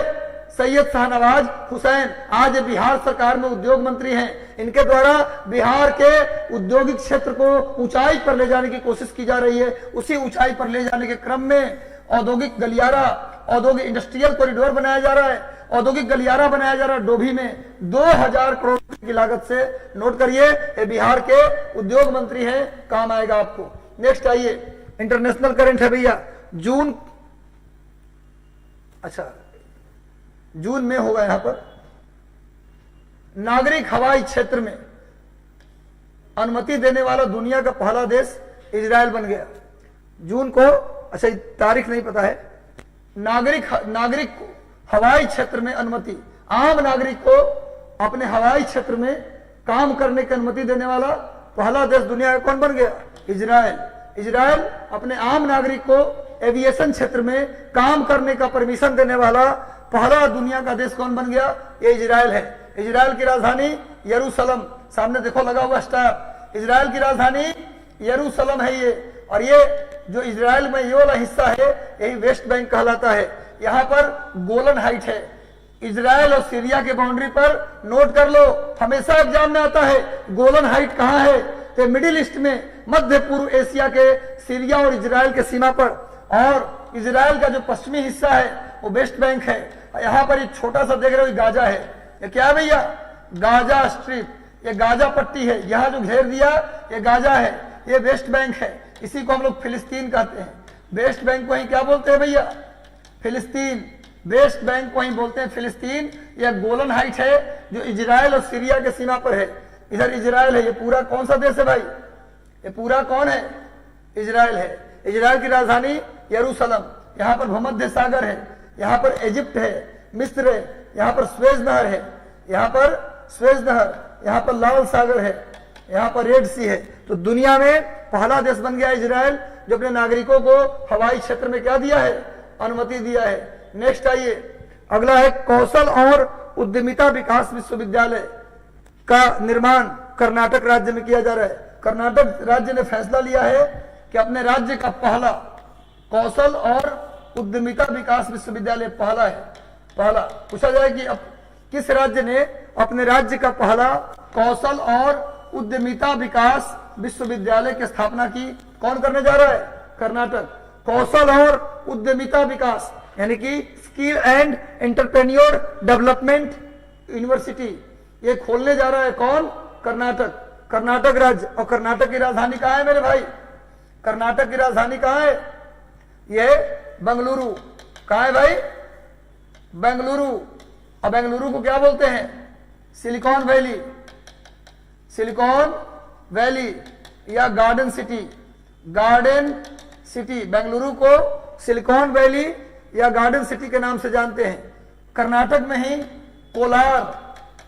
सैयद शाहनवाज हुसैन। आज बिहार सरकार में उद्योग मंत्री हैं। इनके द्वारा बिहार के औद्योगिक क्षेत्र को ऊंचाई पर ले जाने की कोशिश की जा रही है। उसी ऊंचाई पर ले जाने के क्रम में औद्योगिक गलियारा, औद्योगिक इंडस्ट्रियल कॉरिडोर बनाया जा रहा है। औद्योगिक गलियारा बनाया जा रहा है डोभी में 2000 करोड़ की लागत से। नोट करिए, ये बिहार के उद्योग मंत्री हैं, काम आएगा आपको। नेक्स्ट आइए, इंटरनेशनल करंट है भैया। जून में होगा यहां पर नागरिक हवाई क्षेत्र में अनुमति देने वाला दुनिया का पहला देश इजराइल बन गया। जून को, अच्छा तारीख नहीं पता है। नागरिक हवाई क्षेत्र में अनुमति, आम नागरिक को अपने हवाई क्षेत्र में काम करने की अनुमति देने वाला पहला देश दुनिया का कौन बन गया? इजराइल। इजराइल अपने आम नागरिक को एविएशन क्षेत्र में काम करने का परमिशन देने वाला पहला दुनिया का देश कौन बन गया? ये इजराइल है। इजराइल की राजधानी यरूशलेम, सामने देखो लगा हुआ स्टार। इजराइल की राजधानी यरूशलेम है ये। और ये जो इजराइल में ये वाला हिस्सा है यही वेस्ट बैंक कहलाता है। यहाँ पर गोलन हाइट है। इजराइल और सीरिया के बाउंड्री पर, नोट कर लो, हमेशा एग्जाम में आता है गोलन हाइट कहाँ है? तो मिडिल ईस्ट में, मध्य पूर्व एशिया के सीरिया और इजराइल के सीमा पर। और इजराइल का जो पश्चिमी हिस्सा है वो वेस्ट बैंक है। यहाँ पर एक छोटा सा देख रहे हो गाजा है। ये क्या है भैया? गाजा स्ट्रिप, ये गाजा पट्टी है। यहाँ जो घेर दिया ये गाजा है, ये वेस्ट बैंक है। इसी को हम लोग फिलिस्तीन कहते हैं। वेस्ट बैंक को ही क्या बोलते हैं भैया? फिलिस्तीन। वेस्ट बैंक को ही बोलते हैं फिलिस्तीन। यह गोलन हाइट है जो इजराइल और सीरिया के सीमा पर है। इधर इजराइल है। ये पूरा कौन सा देश है भाई? ये पूरा कौन है? इजराइल है। इजराइल की राजधानी यरूशलेम। यहाँ पर भूमध्य सागर है, यहाँ पर इजिप्ट है, मिस्र है, यहाँ पर स्वेज नहर है, यहाँ पर स्वेज नहर, यहाँ पर लाल सागर है, यहाँ पर रेड सी है। तो दुनिया में पहला देश बन गया इजराइल जो अपने नागरिकों को हवाई क्षेत्र में क्या दिया है? अनुमति दिया है। नेक्स्ट आइए, अगला है कौशल और उद्यमिता विकास विश्वविद्यालय का निर्माण कर्नाटक राज्य में किया जा रहा है। कर्नाटक राज्य ने फैसला लिया है कि अपने राज्य का पहला कौशल और उद्यमिता विकास विश्वविद्यालय पहला है। पहला पूछा जाए कि अब किस राज्य ने अपने राज्य का पहला कौशल और उद्यमिता विकास विश्वविद्यालय की स्थापना की? कौन करने जा रहा है? कर्नाटक। कौशल और उद्यमिता विकास यानी कि skill and entrepreneur development university, ये खोलने जा रहा है कौन? कर्नाटक। कर्नाटक राज्य। और कर्नाटक की राजधानी कहाँ है मेरे भाई? कर्नाटक की राजधानी कहाँ है? ये बेंगलुरु। कहाँ है भाई? बेंगलुरु। और बेंगलुरु को क्या बोलते हैं? Silicon valley. सिलिकॉन वैली या garden city. Garden city. Bengaluru को सिलिकॉन वैली या गार्डन सिटी के नाम से जानते हैं। कर्नाटक में ही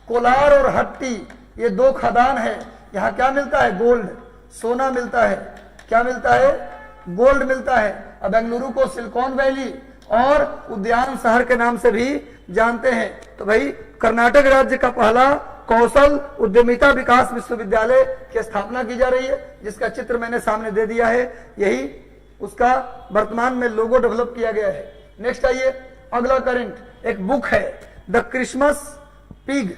कोलार और हट्टी, ये दो खदान है। यहाँ क्या मिलता है? गोल्ड, सोना मिलता है। क्या मिलता है? गोल्ड मिलता है। और बेंगलुरु को सिलिकॉन वैली और उद्यान शहर के नाम से भी जानते हैं। तो भाई कर्नाटक राज्य का पहला कौशल उद्यमिता विकास विश्वविद्यालय की स्थापना की जा रही है, जिसका चित्र मैंने सामने दे दिया है। यही उसका वर्तमान में लोगो डेवलप किया गया है। नेक्स्ट आइए, अगला करंट, एक बुक है द क्रिसमस पिग,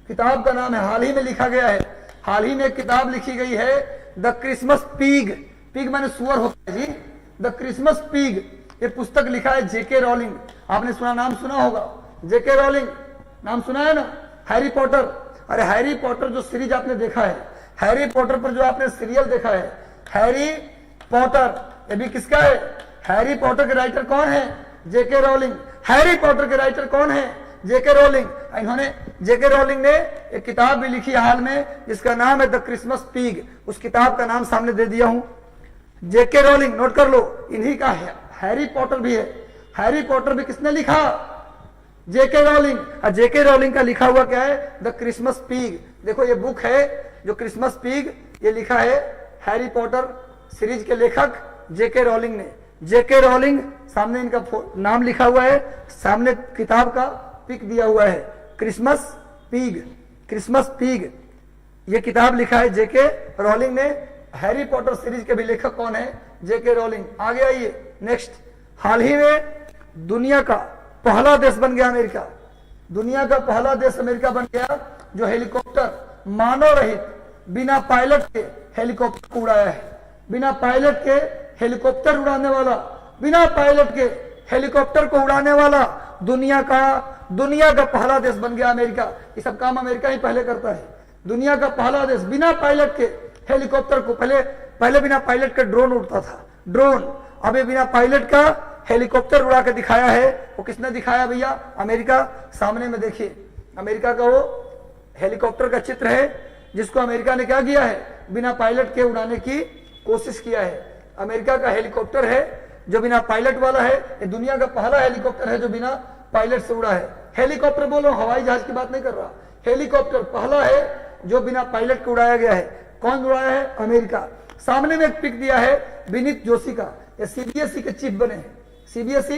किताब का नाम है, हाल ही में लिखा गया है। हाल ही में एक किताब लिखी गई है द क्रिसमस पिग। पिग माने सुअर होता है जी। द क्रिसमस पिग, ये पुस्तक लिखा है जेके रॉलिंग। आपने सुना, नाम सुना होगा, जेके रॉलिंग नाम सुना है ना? Harry Potter. अरे हैरी पॉटर जो सीरीज आपने देखा है, हैरी पॉटर पर जो आपने सीरियल देखा है, हैरी पॉटर, ये भी किसका है? हैरी पॉटर के राइटर कौन है? जेके रोलिंग। हैरी पॉटर के राइटर कौन है? जेके रोलिंग। इन्होंने, जेके रोलिंग ने एक किताब भी लिखी हाल में जिसका नाम है द क्रिसमस पिग। उस किताब का नाम सामने दे दिया हूं, जेके रोलिंग, नोट कर लो, इन्हीं का है। हैरी पॉटर भी है, हैरी पॉटर भी किसने लिखा? जेके रोलिंग। और जेके रोलिंग का लिखा हुआ क्या है? The Christmas pig. देखो ये बुक है जो क्रिसमस पिग, ये लिखा है हैरी पॉटर सीरीज के लेखक जेके रोलिंग ने। जेके रोलिंग, सामने इनका नाम लिखा हुआ है, सामने किताब का पिक दिया हुआ है, क्रिसमस पिग, क्रिसमस पिग। ये किताब लिखा है जेके रोलिंग ने। हैरी पॉटर सीरीज के भी लेखक कौन है? जेके रोलिंग। आगे आइए, नेक्स्ट। हाल ही में दुनिया का पहला देश बन गया अमेरिका। दुनिया का पहला देश अमेरिका बन गया जो हेलीकॉप्टर, मानव रहित, बिना पायलट के हेलीकॉप्टर को उड़ाया है। बिना पायलट के हेलीकॉप्टर उड़ाने वाला, बिना पायलट के हेलीकॉप्टर को उड़ाने वाला दुनिया का पहला देश बन गया अमेरिका। ये सब काम अमेरिका ही पहले करता है। दुनिया का पहला देश बिना पायलट के हेलीकॉप्टर को, पहले बिना पायलट के ड्रोन उड़ता था, ड्रोन। अभी बिना पायलट का हेलीकॉप्टर उड़ा के दिखाया है। वो किसने दिखाया भैया? अमेरिका। सामने में देखिए, अमेरिका का वो हेलीकॉप्टर का चित्र है जिसको अमेरिका ने क्या किया है? बिना पायलट के उड़ाने की कोशिश किया है। अमेरिका का हेलीकॉप्टर है जो बिना पायलट वाला है। ये दुनिया का पहला हेलीकॉप्टर है जो बिना पायलट से उड़ा है। हेलीकॉप्टर बोलो, हवाई जहाज की बात नहीं कर रहा। हेलीकॉप्टर पहला है जो बिना पायलट के उड़ाया गया है। कौन उड़ाया है? अमेरिका। सामने में एक पिक दिया है विनीत जोशी का। ये सीबीएसई के चीफ बने हैं। सीबीएसई,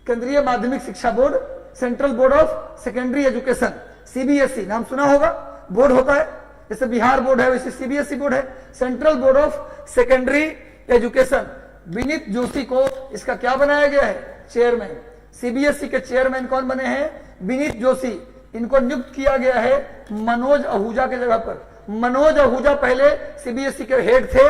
केंद्रीय माध्यमिक शिक्षा board, central board of secondary education. CBSE नाम सुना होगा, बोर्ड होता है, जैसे बिहार बोर्ड है वैसे सीबीएसई बोर्ड है, central board of secondary education. Vineet Joshi को इसका क्या बनाया गया है? चेयरमैन। सीबीएसई के चेयरमैन कौन बने हैं? विनीत जोशी। इनको नियुक्त किया गया है मनोज आहूजा के जगह पर। मनोज आहूजा पहले सीबीएसई के हेड थे,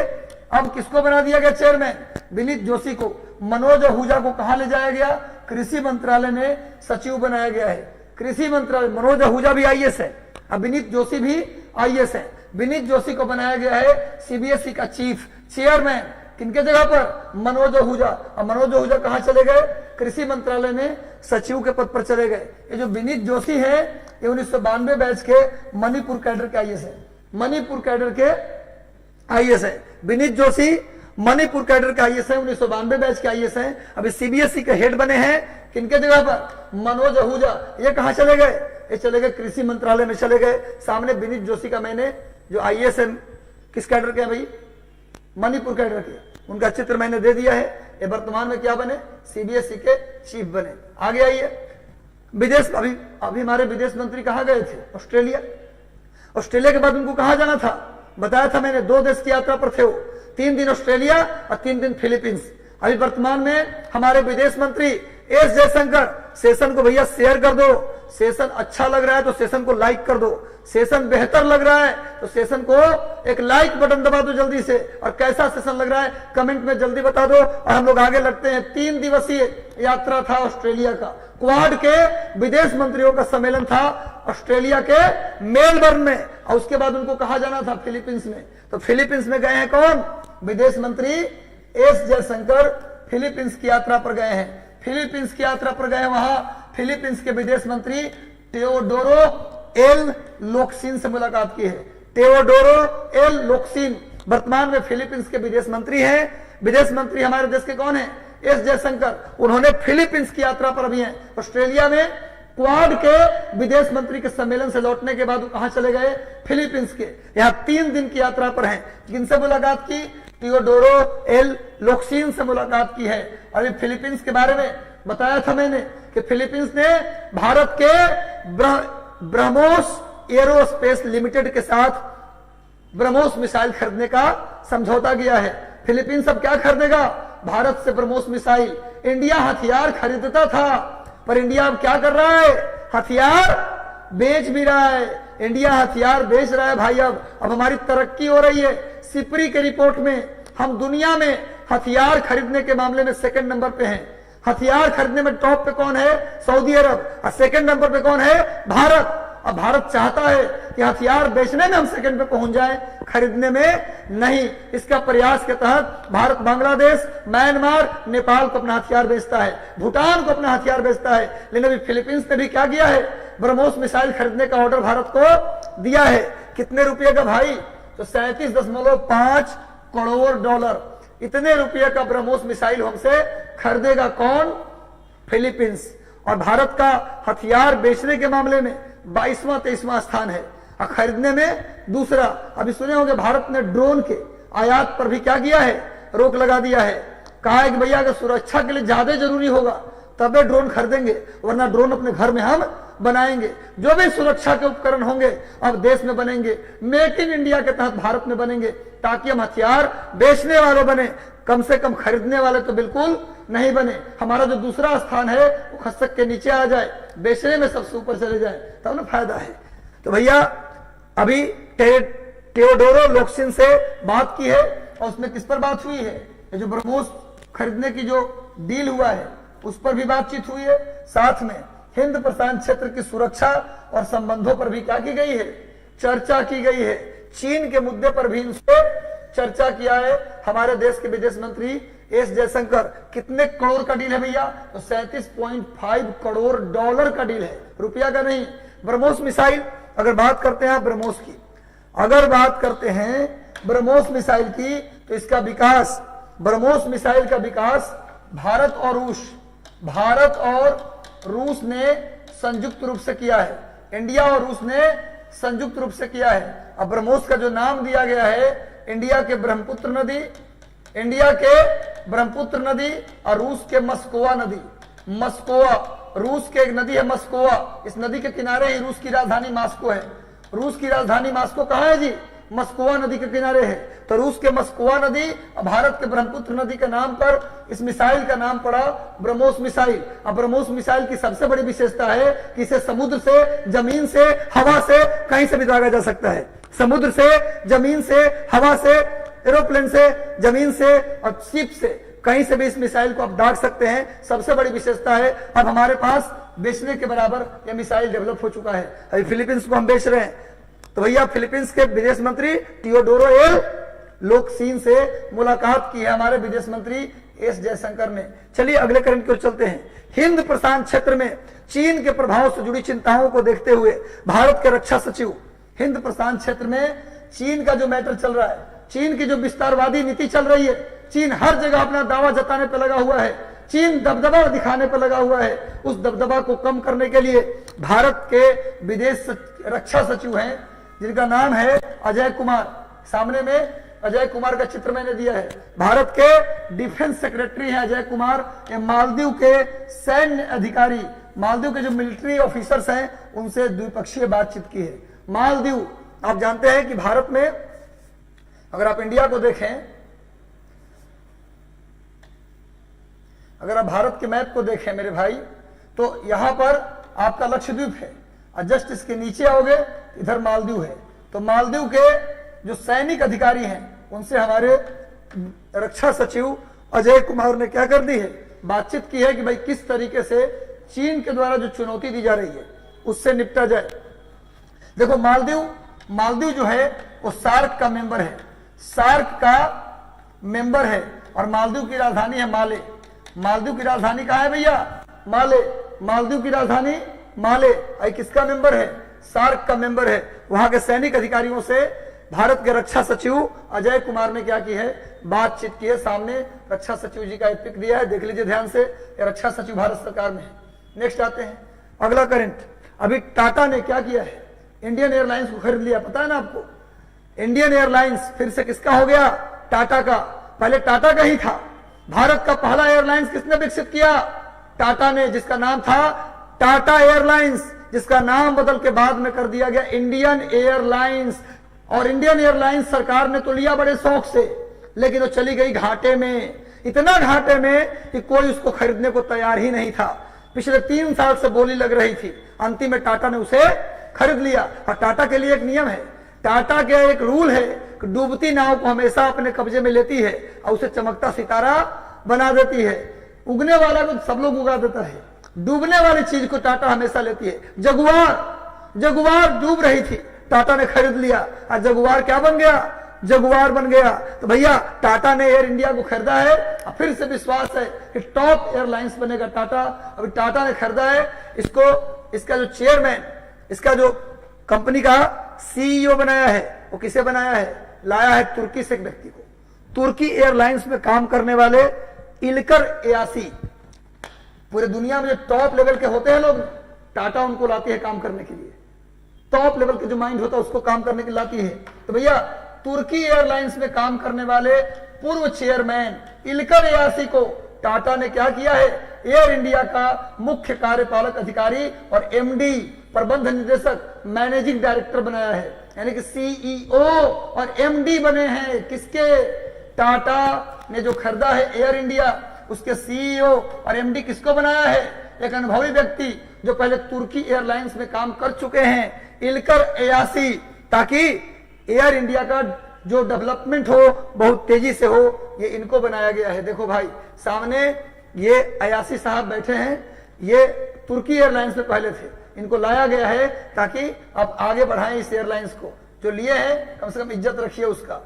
अब किसको बना दिया गया चेयरमैन? विनीत जोशी को। मनोज आहूजा को कहां ले जाया गया? कृषि मंत्रालय में सचिव बनाया गया है। कृषि मंत्रालय, मनोज आहूजा भी आईएएस है, अब विनीत जोशी भी आईएएस है। विनीत जोशी को बनाया गया है सीबीएसई का चीफ, चेयरमैन। किनके जगह पर? मनोज आहूजा। अब मनोज आहूजा कहां चले गए? कृषि मंत्रालय में सचिव के पद पर चले गए। ये जो विनीत जोशी है ये 1992 बैच के मणिपुर कैडर के आईएएस है। मणिपुर कैडर के आईएएस है विनीत जोशी। मणिपुर कैडर के आईएएस है, 1992 बैच के आईएएस है। अभी सीबीएसई के हेड बने हैं किनके जगह पर? मनोज आहूजा। ये कहां चले गए? ये चले गए कृषि मंत्रालय में चले गए। सामने विनीत जोशी का मैंने जो आईएएस है, किस कैडर के हैं भाई? मणिपुर कैडर के, उनका चित्र मैंने दे दिया है। ये वर्तमान में क्या बने? सीबीएसई के चीफ बने। आगे आइए, विदेश, अभी हमारे विदेश मंत्री कहां गए थे? ऑस्ट्रेलिया। ऑस्ट्रेलिया के बाद उनको कहां जाना था? बताया था मैंने, 2 देश की यात्रा पर थे वो। 3 दिन ऑस्ट्रेलिया और 3 दिन फिलीपींस। अभी वर्तमान में हमारे विदेश मंत्री एस जयशंकर, सेशन को भैया शेयर कर दो। सेशन अच्छा लग रहा है तो सेशन को लाइक कर दो। सेशन बेहतर लग रहा है तो सेशन को एक लाइक बटन दबा दो जल्दी से। और कैसा सेशन लग रहा है कमेंट में जल्दी बता दो। और हम लोग आगे लगते हैं। 3 दिवसीय यात्रा था ऑस्ट्रेलिया का। क्वाड के विदेश मंत्रियों का सम्मेलन था ऑस्ट्रेलिया के मेलबर्न में। और उसके बाद उनको कहा जाना था फिलीपींस में। तो फिलीपींस में गए हैं कौन? विदेश मंत्री एस जयशंकर फिलीपींस की यात्रा पर गए हैं। फिलीपींस की यात्रा पर गए, वहां फिलीपींस के विदेश मंत्री टेओडोरो एल लोक्सिन से मुलाकात की है। टेओडोरो एल लोक्सिन वर्तमान में फिलीपींस के विदेश मंत्री हैं। विदेश मंत्री हमारे देश के कौन है? एस जयशंकर। उन्होंने फिलीपींस की यात्रा पर अभी हैं। ऑस्ट्रेलिया में क्वाड के विदेश मंत्री के सम्मेलन से लौटने के बाद वो कहां चले गए? फिलीपींस के। यहां 3 दिन की यात्रा पर हैं। किनसे मुलाकात की? टेओडोरो एल लोक्सिन से मुलाकात की है। अभी फिलीपींस के बारे में बताया था मैंने कि फिलीपींस ने भारत के ब्रह्मोस एरोस्पेस लिमिटेड के साथ ब्रह्मोस मिसाइल खरीदने का समझौता किया है। फिलीपींस अब क्या खरीदेगा? भारत से ब्रह्मोस मिसाइल। इंडिया हथियार खरीदता था पर इंडिया अब क्या कर रहा है? हथियार बेच भी रहा है। इंडिया हथियार बेच रहा है भाई। अब हमारी तरक्की हो रही है। सिपरी के रिपोर्ट में हम दुनिया में हथियार खरीदने के मामले में 2nd नंबर पे हैं। हथियार खरीदने में टॉप पे कौन है? सऊदी अरब। और 2nd नंबर पे कौन है? भारत। अब भारत चाहता है कि हथियार बेचने में हम सेकंड पे पहुंच जाए, खरीदने में नहीं। इसका प्रयास के तहत भारत बांग्लादेश, म्यांमार, नेपाल को अपना हथियार बेचता है, भूटान को अपना हथियार बेचता है। लेकिन अभी फिलीपींस ने भी क्या किया है, ब्रह्मोस मिसाइल खरीदने का ऑर्डर भारत को दिया है। कितने रुपए का भाई, तो 37.5 करोड़ डॉलर, इतने रुपये का ब्रह्मोस मिसाइल हमसे खरीदेगा कौन, फिलीपींस। और भारत का हथियार बेचने के मामले में 22वां 23वां स्थान है और खरीदने में दूसरा। अभी सुने होंगे भारत ने ड्रोन के आयात पर भी क्या किया है, रोक लगा दिया है। कहा है कि भैया अगर सुरक्षा के लिए ज्यादा जरूरी होगा तबे ड्रोन खरीदेंगे, वरना ड्रोन अपने घर में हम बनाएंगे। जो भी सुरक्षा के उपकरण होंगे अब देश में बनेंगे, मेक इन इंडिया के तहत भारत में बनेंगे, ताकि हम हथियार बेचने वाले बने, कम से कम खरीदने वाले तो बिल्कुल नहीं बने। हमारा जो दूसरा स्थान है वो खसक के नीचे आ जाए, बेचने में सबसे ऊपर चले जाए, तब ना फायदा है। तो भैया अभी टेओडोरो लोक्सिन से बात की है और उसमें किस पर बात हुई है, ये जो ब्रह्मोस खरीदने की जो डील हुआ है उस पर भी बातचीत हुई है। साथ में हिंद प्रशांत क्षेत्र की सुरक्षा और संबंधों पर भी क्या की गई है, चर्चा की गई है। चीन के मुद्दे पर भी इनसे चर्चा किया है। हमारे देश के विदेश मंत्री एस जयशंकर, कितने करोड़ का डील है भैया, तो 37.5 करोड़ डॉलर का डील है, रुपया का नहीं। ब्रह्मोस मिसाइल, अगर बात करते हैं ब्रह्मोस की, अगर बात करते हैं ब्रह्मोस मिसाइल की, तो इसका विकास, ब्रह्मोस मिसाइल का विकास भारत और रूस ने संयुक्त रूप से किया है। इंडिया और रूस ने संयुक्त रूप से किया है। अब ब्रह्मोस का जो नाम दिया गया है, इंडिया के ब्रह्मपुत्र नदी और रूस के मस्कोवा नदी। मस्कोवा, रूस के एक नदी है मस्कोवा, इस नदी के किनारे ही रूस की राजधानी मास्को है। रूस की राजधानी मास्को कहाँ है जी, मस्कोवा नदी के किनारे है। तो रूस के मस्कोवा नदी और भारत के ब्रह्मपुत्र नदी के नाम पर इस मिसाइल का नाम पड़ा ब्रह्मोस मिसाइल। अब ब्रह्मोस मिसाइल की सबसे बड़ी विशेषता है कि इसे समुद्र से, जमीन से, हवा से, कहीं से भी दागा जा सकता है। समुद्र से, जमीन से, हवा से, एरोप्लेन से, जमीन से और शिप से, कहीं से भी इस मिसाइल को आप दाग सकते हैं। सबसे बड़ी विशेषता है अब हमारे पास बेचने के बराबर यह मिसाइल डेवलप हो चुका है। अभी फिलीपींस को हम बेच रहे हैं। तो भैया फिलीपींस के विदेश मंत्री टेओडोरो एल लोक्सिन से मुलाकात की है हमारे विदेश मंत्री एस जयशंकर ने। चलिए अगले करंट की ओर चलते हैं। हिंद प्रशांत क्षेत्र में चीन के प्रभाव से जुड़ी चिंताओं को देखते हुए भारत के रक्षा सचिव, हिंद प्रशांत क्षेत्र में चीन का जो मैटर चल रहा है, चीन की जो विस्तारवादी नीति चल रही है, चीन हर जगह अपना दावा जताने पर लगा हुआ है, चीन दबदबा दिखाने पर लगा हुआ है। उस दबदबा को कम करने के लिए भारत के विदेश रक्षा सचिव हैं जिनका नाम है अजय कुमार। सामने में अजय कुमार का चित्र मैंने दिया है। भारत के डिफेंस सेक्रेटरी हैं अजय कुमार। ये मालदीव के सैन्य अधिकारी, मालदीव के जो मिलिट्री ऑफिसर्स हैं उनसे द्विपक्षीय बातचीत की है। मालदीव, आप जानते हैं कि भारत में, अगर आप इंडिया को देखें, अगर आप भारत के मैप को देखें मेरे भाई, तो यहां पर आपका लक्षद्वीप है और जस्ट इसके नीचे आओगे इधर मालदीव है। तो मालदीव के जो सैनिक अधिकारी हैं उनसे हमारे रक्षा सचिव अजय कुमार ने क्या कर दी है, बातचीत की है कि भाई किस तरीके से चीन के द्वारा जो चुनौती दी जा रही है उससे निपटा जाए। देखो मालदीव जो है वो सार्क का मेंबर है, सार्क का मेंबर है और मालदीव की राजधानी है माले। मालदीव की राजधानी कहाँ है भैया, माले। मालदीव की राजधानी माले। किसका मेंबर है, सार्क का मेंबर है। वहां के सैनिक अधिकारियों से भारत के रक्षा सचिव अजय कुमार ने क्या की है, बातचीत की है। सामने रक्षा सचिव जी का एक पिक दिया है, देख लीजिए ध्यान से, रक्षा सचिव भारत सरकार में है। नेक्स्ट आते हैं अगला करंट। अभी टाटा ने क्या किया है, इंडियन एयरलाइंस को खरीद लिया, पता है ना आपको। इंडियन एयरलाइंस फिर से किसका हो गया, टाटा का। पहले टाटा का ही था। भारत का पहला एयरलाइंस किसने विकसित किया, टाटा ने, जिसका नाम था टाटा एयरलाइंस, जिसका नाम बदल के बाद में कर दिया गया इंडियन एयरलाइंस। और इंडियन एयरलाइंस सरकार ने तो लिया बड़े शौक से, लेकिन वो चली गई घाटे में, इतना घाटे में कि कोई उसको खरीदने को तैयार ही नहीं था। पिछले 3 साल से बोली लग रही थी, अंतिम में टाटा ने उसे खरीद लिया। और टाटा के लिए एक नियम है, टाटा के एक रूल है कि डूबती नाव को हमेशा अपने कब्जे में लेती है और उसे चमकता सितारा बना देती है। उगने वाला को सब लोग उगा देता है, डूबने वाली चीज को टाटा हमेशा लेती है। जगुआर डूब रही थी, टाटा ने खरीद लिया और जगुआर क्या बन गया, जगुआर बन गया। तो भैया टाटा ने एयर इंडिया को खरीदा है और फिर से विश्वास है कि टॉप एयरलाइंस बनेगा टाटा। अभी टाटा ने खरीदा है इसको, इसका जो चेयरमैन, इसका जो कंपनी का सीईओ बनाया है, वो किसे बनाया है, लाया है तुर्की से एक व्यक्ति को। तुर्की एयरलाइंस में काम करने वाले इल्कर एयासी, पूरे दुनिया में जो टॉप लेवल के होते हैं लोग, टाटा उनको लाती है काम करने के लिए। टॉप लेवल के जो माइंड होता है उसको काम करने के लिए लाती है। तो भैया तुर्की एयरलाइंस में काम करने वाले पूर्व चेयरमैन इल्कर एयासी को टाटा ने क्या किया है, एयर इंडिया का मुख्य कार्यपालक अधिकारी और एमडी, प्रबंध निदेशक, मैनेजिंग डायरेक्टर बनाया है। यानी कि सीईओ और एमडी बने हैं किसके, टाटा ने जो खरीदा है एयर इंडिया, उसके सीईओ और एमडी किसको बनाया है, एक अनुभवी व्यक्ति जो पहले तुर्की एयरलाइंस में काम कर चुके हैं, इल्कर एयासी, ताकि एयर इंडिया का जो डेवलपमेंट हो बहुत तेजी से हो, ये इनको बनाया गया है। देखो भाई सामने ये अयासी साहब बैठे हैं, ये तुर्की एयरलाइंस में पहले थे, इनको लाया गया है ताकि आप आगे बढ़ाएं इस एयरलाइंस को, जो लिए हैं कम से कम इज्जत रखिए उसका।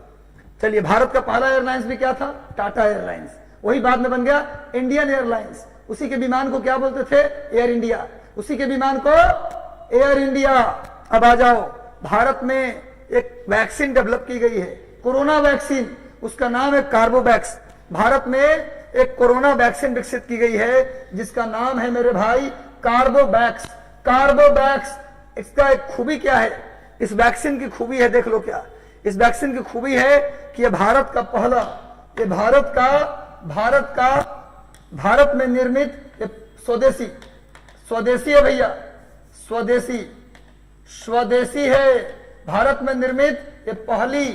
चलिए भारत का पहला एयरलाइंस भी क्या था, टाटा एयरलाइंस, वही बाद में बन गया इंडियन एयरलाइंस। उसी के विमान को क्या बोलते थे, एयर इंडिया, उसी के विमान को एयर इंडिया। अब आ जाओ, भारत में एक वैक्सीन डेवलप की गई है, कोरोना वैक्सीन, उसका नाम है कार्बोवैक्स। भारत में एक कोरोना वैक्सीन विकसित की गई है जिसका नाम है मेरे भाई कार्बोवैक्स। कार्बोवैक्स, इसका एक खूबी क्या है, इस वैक्सीन की खूबी है, देख लो क्या इस वैक्सीन की खूबी है कि ये भारत का पहला, ये भारत में निर्मित स्वदेशी है भैया, स्वदेशी है, भारत में निर्मित ये पहली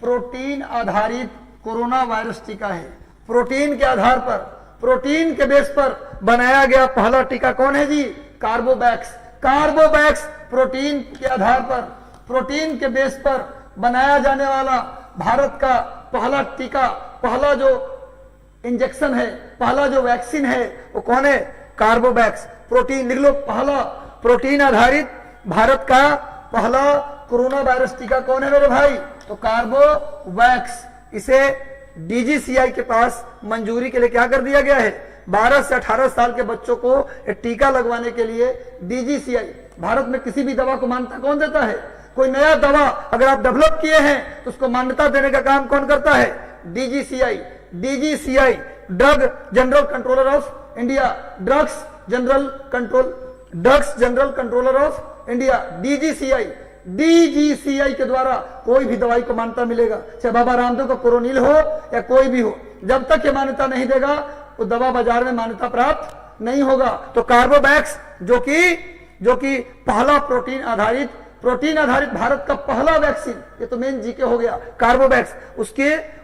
प्रोटीन आधारित कोरोना वायरस टीका है। प्रोटीन के आधार पर, प्रोटीन के बेस पर बनाया गया पहला टीका कौन है जी, कार्बोवैक्स। कार्बोवैक्स प्रोटीन के आधार पर, प्रोटीन के बेस पर बनाया जाने वाला भारत का पहला टीका, पहला जो इंजेक्शन है, पहला जो वैक्सीन है वो कौन है, कार्बोवैक्स। प्रोटीन लिख लो, पहला प्रोटीन आधारित भारत का पहला कोरोना वायरस टीका कौन है मेरे भाई, तो कार्बोवैक्स। इसे डीजीसीआई के पास मंजूरी के लिए क्या कर दिया गया है, 12 से 18 साल के बच्चों को टीका लगवाने के लिए डीजीसीआई, भारत में किसी भी दवा को मान्यता कौन देता है, कोई नया दवा अगर आप डेवलप किए हैं तो उसको मान्यता देने का काम कौन करता है, DGCI. DGCI drug general controller of India, drugs general controller of India, DGCI. DGCI के द्वारा कोई भी दवाई को मान्यता मिलेगा, चाहे बाबा रामदेव का कोरोनिल हो या कोई भी हो, जब तक ये मान्यता नहीं देगा वो दवा बाजार में मान्यता प्राप्त नहीं होगा। तो कार्बोवैक्स जो कि पहला प्रोटीन आधारित भारत का पहला वैक्सीन, ये तो मेन जीके हो गया कार्बोवैक्स,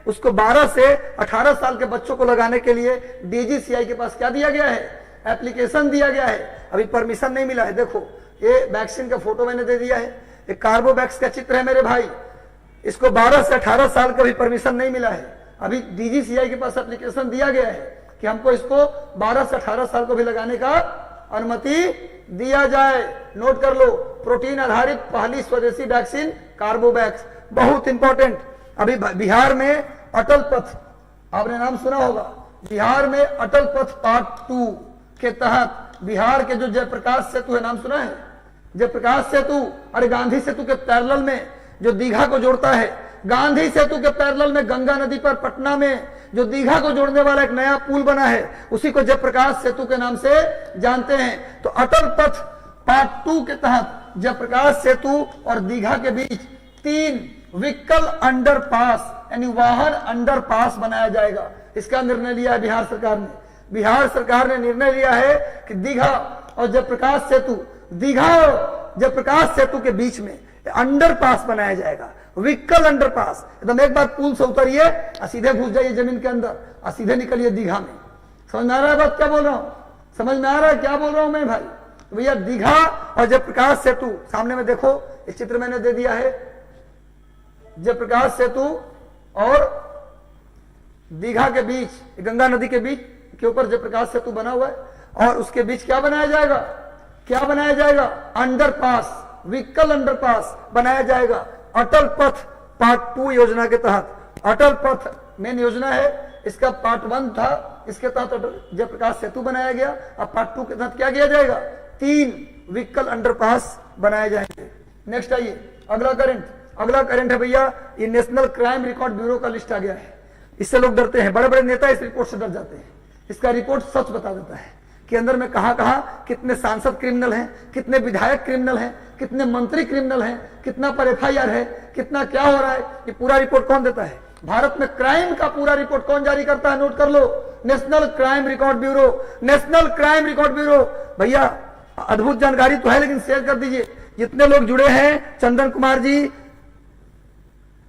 उसको 12 से 18 साल के बच्चों को लगाने के लिए डीजीसीआई के पास क्या दिया गया है, एप्लीकेशन दिया गया है, अभी परमिशन नहीं मिला है। देखो ये वैक्सीन का फोटो मैंने दे दिया है, ये कार्बोवैक्स का चित्र है मेरे भाई, इसको 12 से 18 साल का भी परमिशन नहीं मिला है, अभी डीजीसीआई के पास एप्लीकेशन दिया गया है कि हमको इसको 12 से 18 साल को भी लगाने का अनुमति दिया जाए। नोट कर लो, प्रोटीन आधारित पहली स्वदेशी वैक्सीन कार्बोवैक्स, बहुत इंपॉर्टेंट। अभी बिहार में अटल पथ, आपने नाम सुना होगा, बिहार में अटल पथ पार्ट 2 के तहत बिहार के जो जयप्रकाश सेतु है, नाम सुना है जयप्रकाश सेतु, अरे गांधी सेतु के पैरेलल में जो दीघा को जोड़ता है, गांधी सेतु के पैरेलल में गंगा नदी पर पटना में जो दीघा को जोड़ने वाला एक नया पुल बना है, उसी को जयप्रकाश सेतु के नाम से जानते हैं। तो अटल पथ पार्ट 2 के तहत जयप्रकाश सेतु और दीघा के बीच 3 व्हीकल अंडरपास यानी वाहन अंडरपास बनाया जाएगा। इसका निर्णय लिया है बिहार सरकार ने। बिहार सरकार ने निर्णय लिया है कि दीघा और जयप्रकाश सेतु, दीघा और जयप्रकाश सेतु के बीच में अंडरपास बनाया जाएगा, व्हीकल अंडरपास। एकदम एक बार पुल से उतरिए और सीधे घुस जाइए जमीन के अंदर और सीधे निकलिए दीघा में। समझ में आ रहा है बात क्या बोल रहा हूं, समझ में आ रहा है क्या बोल रहा हूं मैं भाई। तो भैया दीघा और जयप्रकाश सेतु सामने में देखो, इस चित्र मैंने दे दिया है, जयप्रकाश सेतु और दीघा के बीच, गंगा नदी के बीच के ऊपर जयप्रकाश सेतु बना हुआ है और उसके बीच क्या बनाया जाएगा, क्या बनाया जाएगा? अंडरपास, व्हीकल अंडरपास बनाया जाएगा अटल पथ पार्ट 2 योजना के तहत। अटल पथ मेन योजना है, इसका पार्ट 1 था, इसके तहत अटल जयप्रकाश सेतु बनाया गया। अब पार्ट 2 के तहत क्या किया जाएगा? 3 व्हीकल अंडरपास बनाए जाएंगे। नेक्स्ट आइए, अगला करंट है भैया, ये नेशनल क्राइम रिकॉर्ड ब्यूरो का लिस्ट आ गया है। इससे लोग डरते हैं, बड़े बड़े नेता इस रिपोर्ट से डर जाते हैं। इसका रिपोर्ट सच बता देता है कि अंदर में कहां कहां कितने सांसद क्रिमिनल हैं, कितने विधायक क्रिमिनल हैं, कितने मंत्री क्रिमिनल हैं, कितना पर FIR है, कितना क्या हो रहा है। ये पूरा रिपोर्ट कौन देता है? भारत में क्राइम का पूरा रिपोर्ट कौन जारी करता है? नोट कर लो, national crime record bureau. National crime record bureau भैया अद्भुत जानकारी तो है, लेकिन शेयर कर दीजिए। जितने लोग जुड़े हैं, चंदन कुमार जी,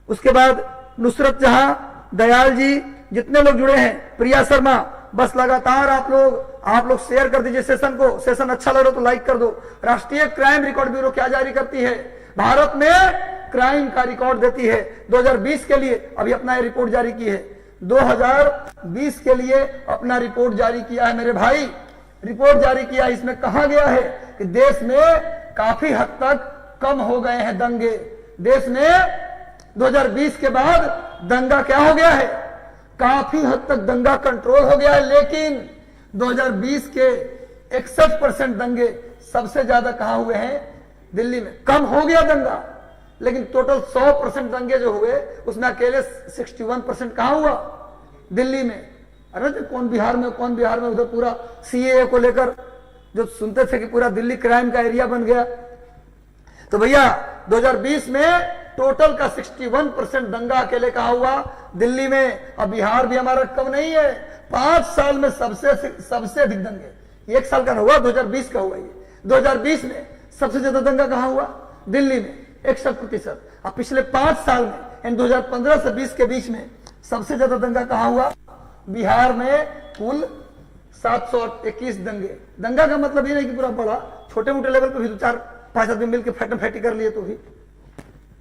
उसके बाद नुसरत जहां, दयाल जी, जितने लोग जुड़े हैं, प्रिया शर्मा, बस लगातार आप लोग शेयर कर दीजिए सेशन को। सेशन अच्छा लग रहा हो तो लाइक कर दो। राष्ट्रीय क्राइम रिकॉर्ड ब्यूरो क्या जारी करती है? भारत में क्राइम का रिकॉर्ड देती है। 2020 के लिए अभी अपना रिपोर्ट जारी की है, 2020 के लिए अपना रिपोर्ट जारी किया है मेरे भाई, रिपोर्ट जारी किया। इसमें कहा गया है कि देश में काफी हद तक कम हो गए हैं दंगे। देश में 2020 के बाद दंगा क्या हो गया है? काफी हद तक दंगा कंट्रोल हो गया है, लेकिन 2020 के 61% दंगे सबसे ज्यादा कहां हुए हैं? दिल्ली में। कम हो गया दंगा, लेकिन टोटल 100% दंगे जो हुए उसमें अकेले 61% कहां हुआ? दिल्ली में। अरे तो कौन बिहार में उधर पूरा CAA को लेकर जो सुनते थे कि पूरा दिल्ली क्राइम का एरिया बन गया। तो भैया 2020 में टोटल का 61% दंगा अकेले कहां हुआ? दिल्ली में। अब बिहार भी हमारा कम नहीं है, 5 साल में सबसे अधिक दंगे। 1 साल का ना हुआ, 2020 का हुआ। ये 2020 में सबसे ज्यादा दंगा कहां हुआ? दिल्ली में, 61%। अब पिछले 5 साल में 2015 से 20 के बीच में सबसे ज्यादा दंगा कहां हुआ? बिहार में कुल 721 दंगे। दंगा का मतलब ये नहीं कि पूरा बड़ा, छोटे मोटे लेवल पे भी 2-4-5 आदमी मिलकर फैटम फैटी कर लिए तो भी।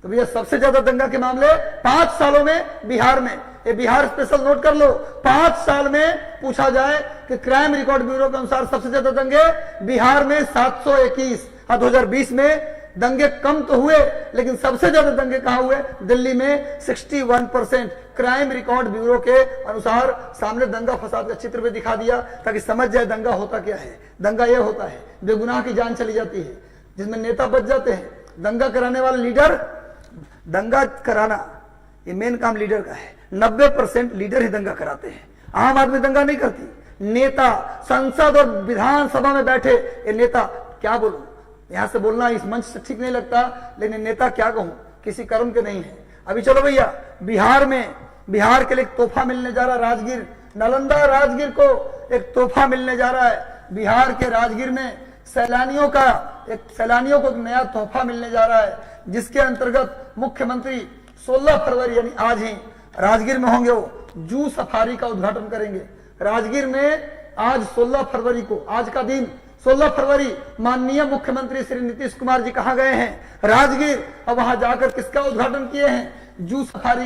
तो भैया सबसे ज्यादा दंगा के मामले 5 सालों में बिहार में। ये बिहार स्पेशल नोट कर लो। 5 साल में पूछा जाए कि क्राइम रिकॉर्ड ब्यूरो के अनुसार सबसे ज्यादा दंगे बिहार में 721। 2020 में दंगे कम तो हुए, लेकिन सबसे ज्यादा दंगे कहां हुए? दिल्ली में 61%। क्राइम रिकॉर्ड ब्यूरो के अनुसार सामने दंगा फसाद का चित्र भी दिखा दिया ताकि समझ जाए दंगा होता क्या है। दंगा यह होता है बेगुनाह की जान चली जाती है, जिसमें नेता बच जाते हैं। दंगा कराने वाला लीडर, दंगा कराना ये मेन काम लीडर का है। 90% लीडर ही दंगा कराते हैं, आम आदमी दंगा नहीं करती। नेता संसद और विधानसभा में बैठे ये नेता, क्या बोलूं, यहां से बोलना इस मंच से ठीक नहीं लगता, लेकिन नेता क्या कहूं, किसी कर्म के नहीं है। अभी चलो भैया बिहार के लिए एक तोहफा मिलने जा रहा है। राजगीर, नालंदा राजगीर को एक तोहफा मिलने जा रहा है। बिहार के राजगीर में सैलानियों को एक नया तोहफा मिलने जा रहा है, जिसके अंतर्गत मुख्यमंत्री 16 फरवरी यानी आज ही राजगीर में होंगे। वो जू सफारी का उद्घाटन करेंगे राजगीर में। आज 16 फरवरी को, आज का दिन 16 फरवरी, माननीय मुख्यमंत्री श्री नीतीश कुमार जी कहां गए हैं? राजगीर। अब वहां जाकर किसका उद्घाटन किए हैं? Zoo safari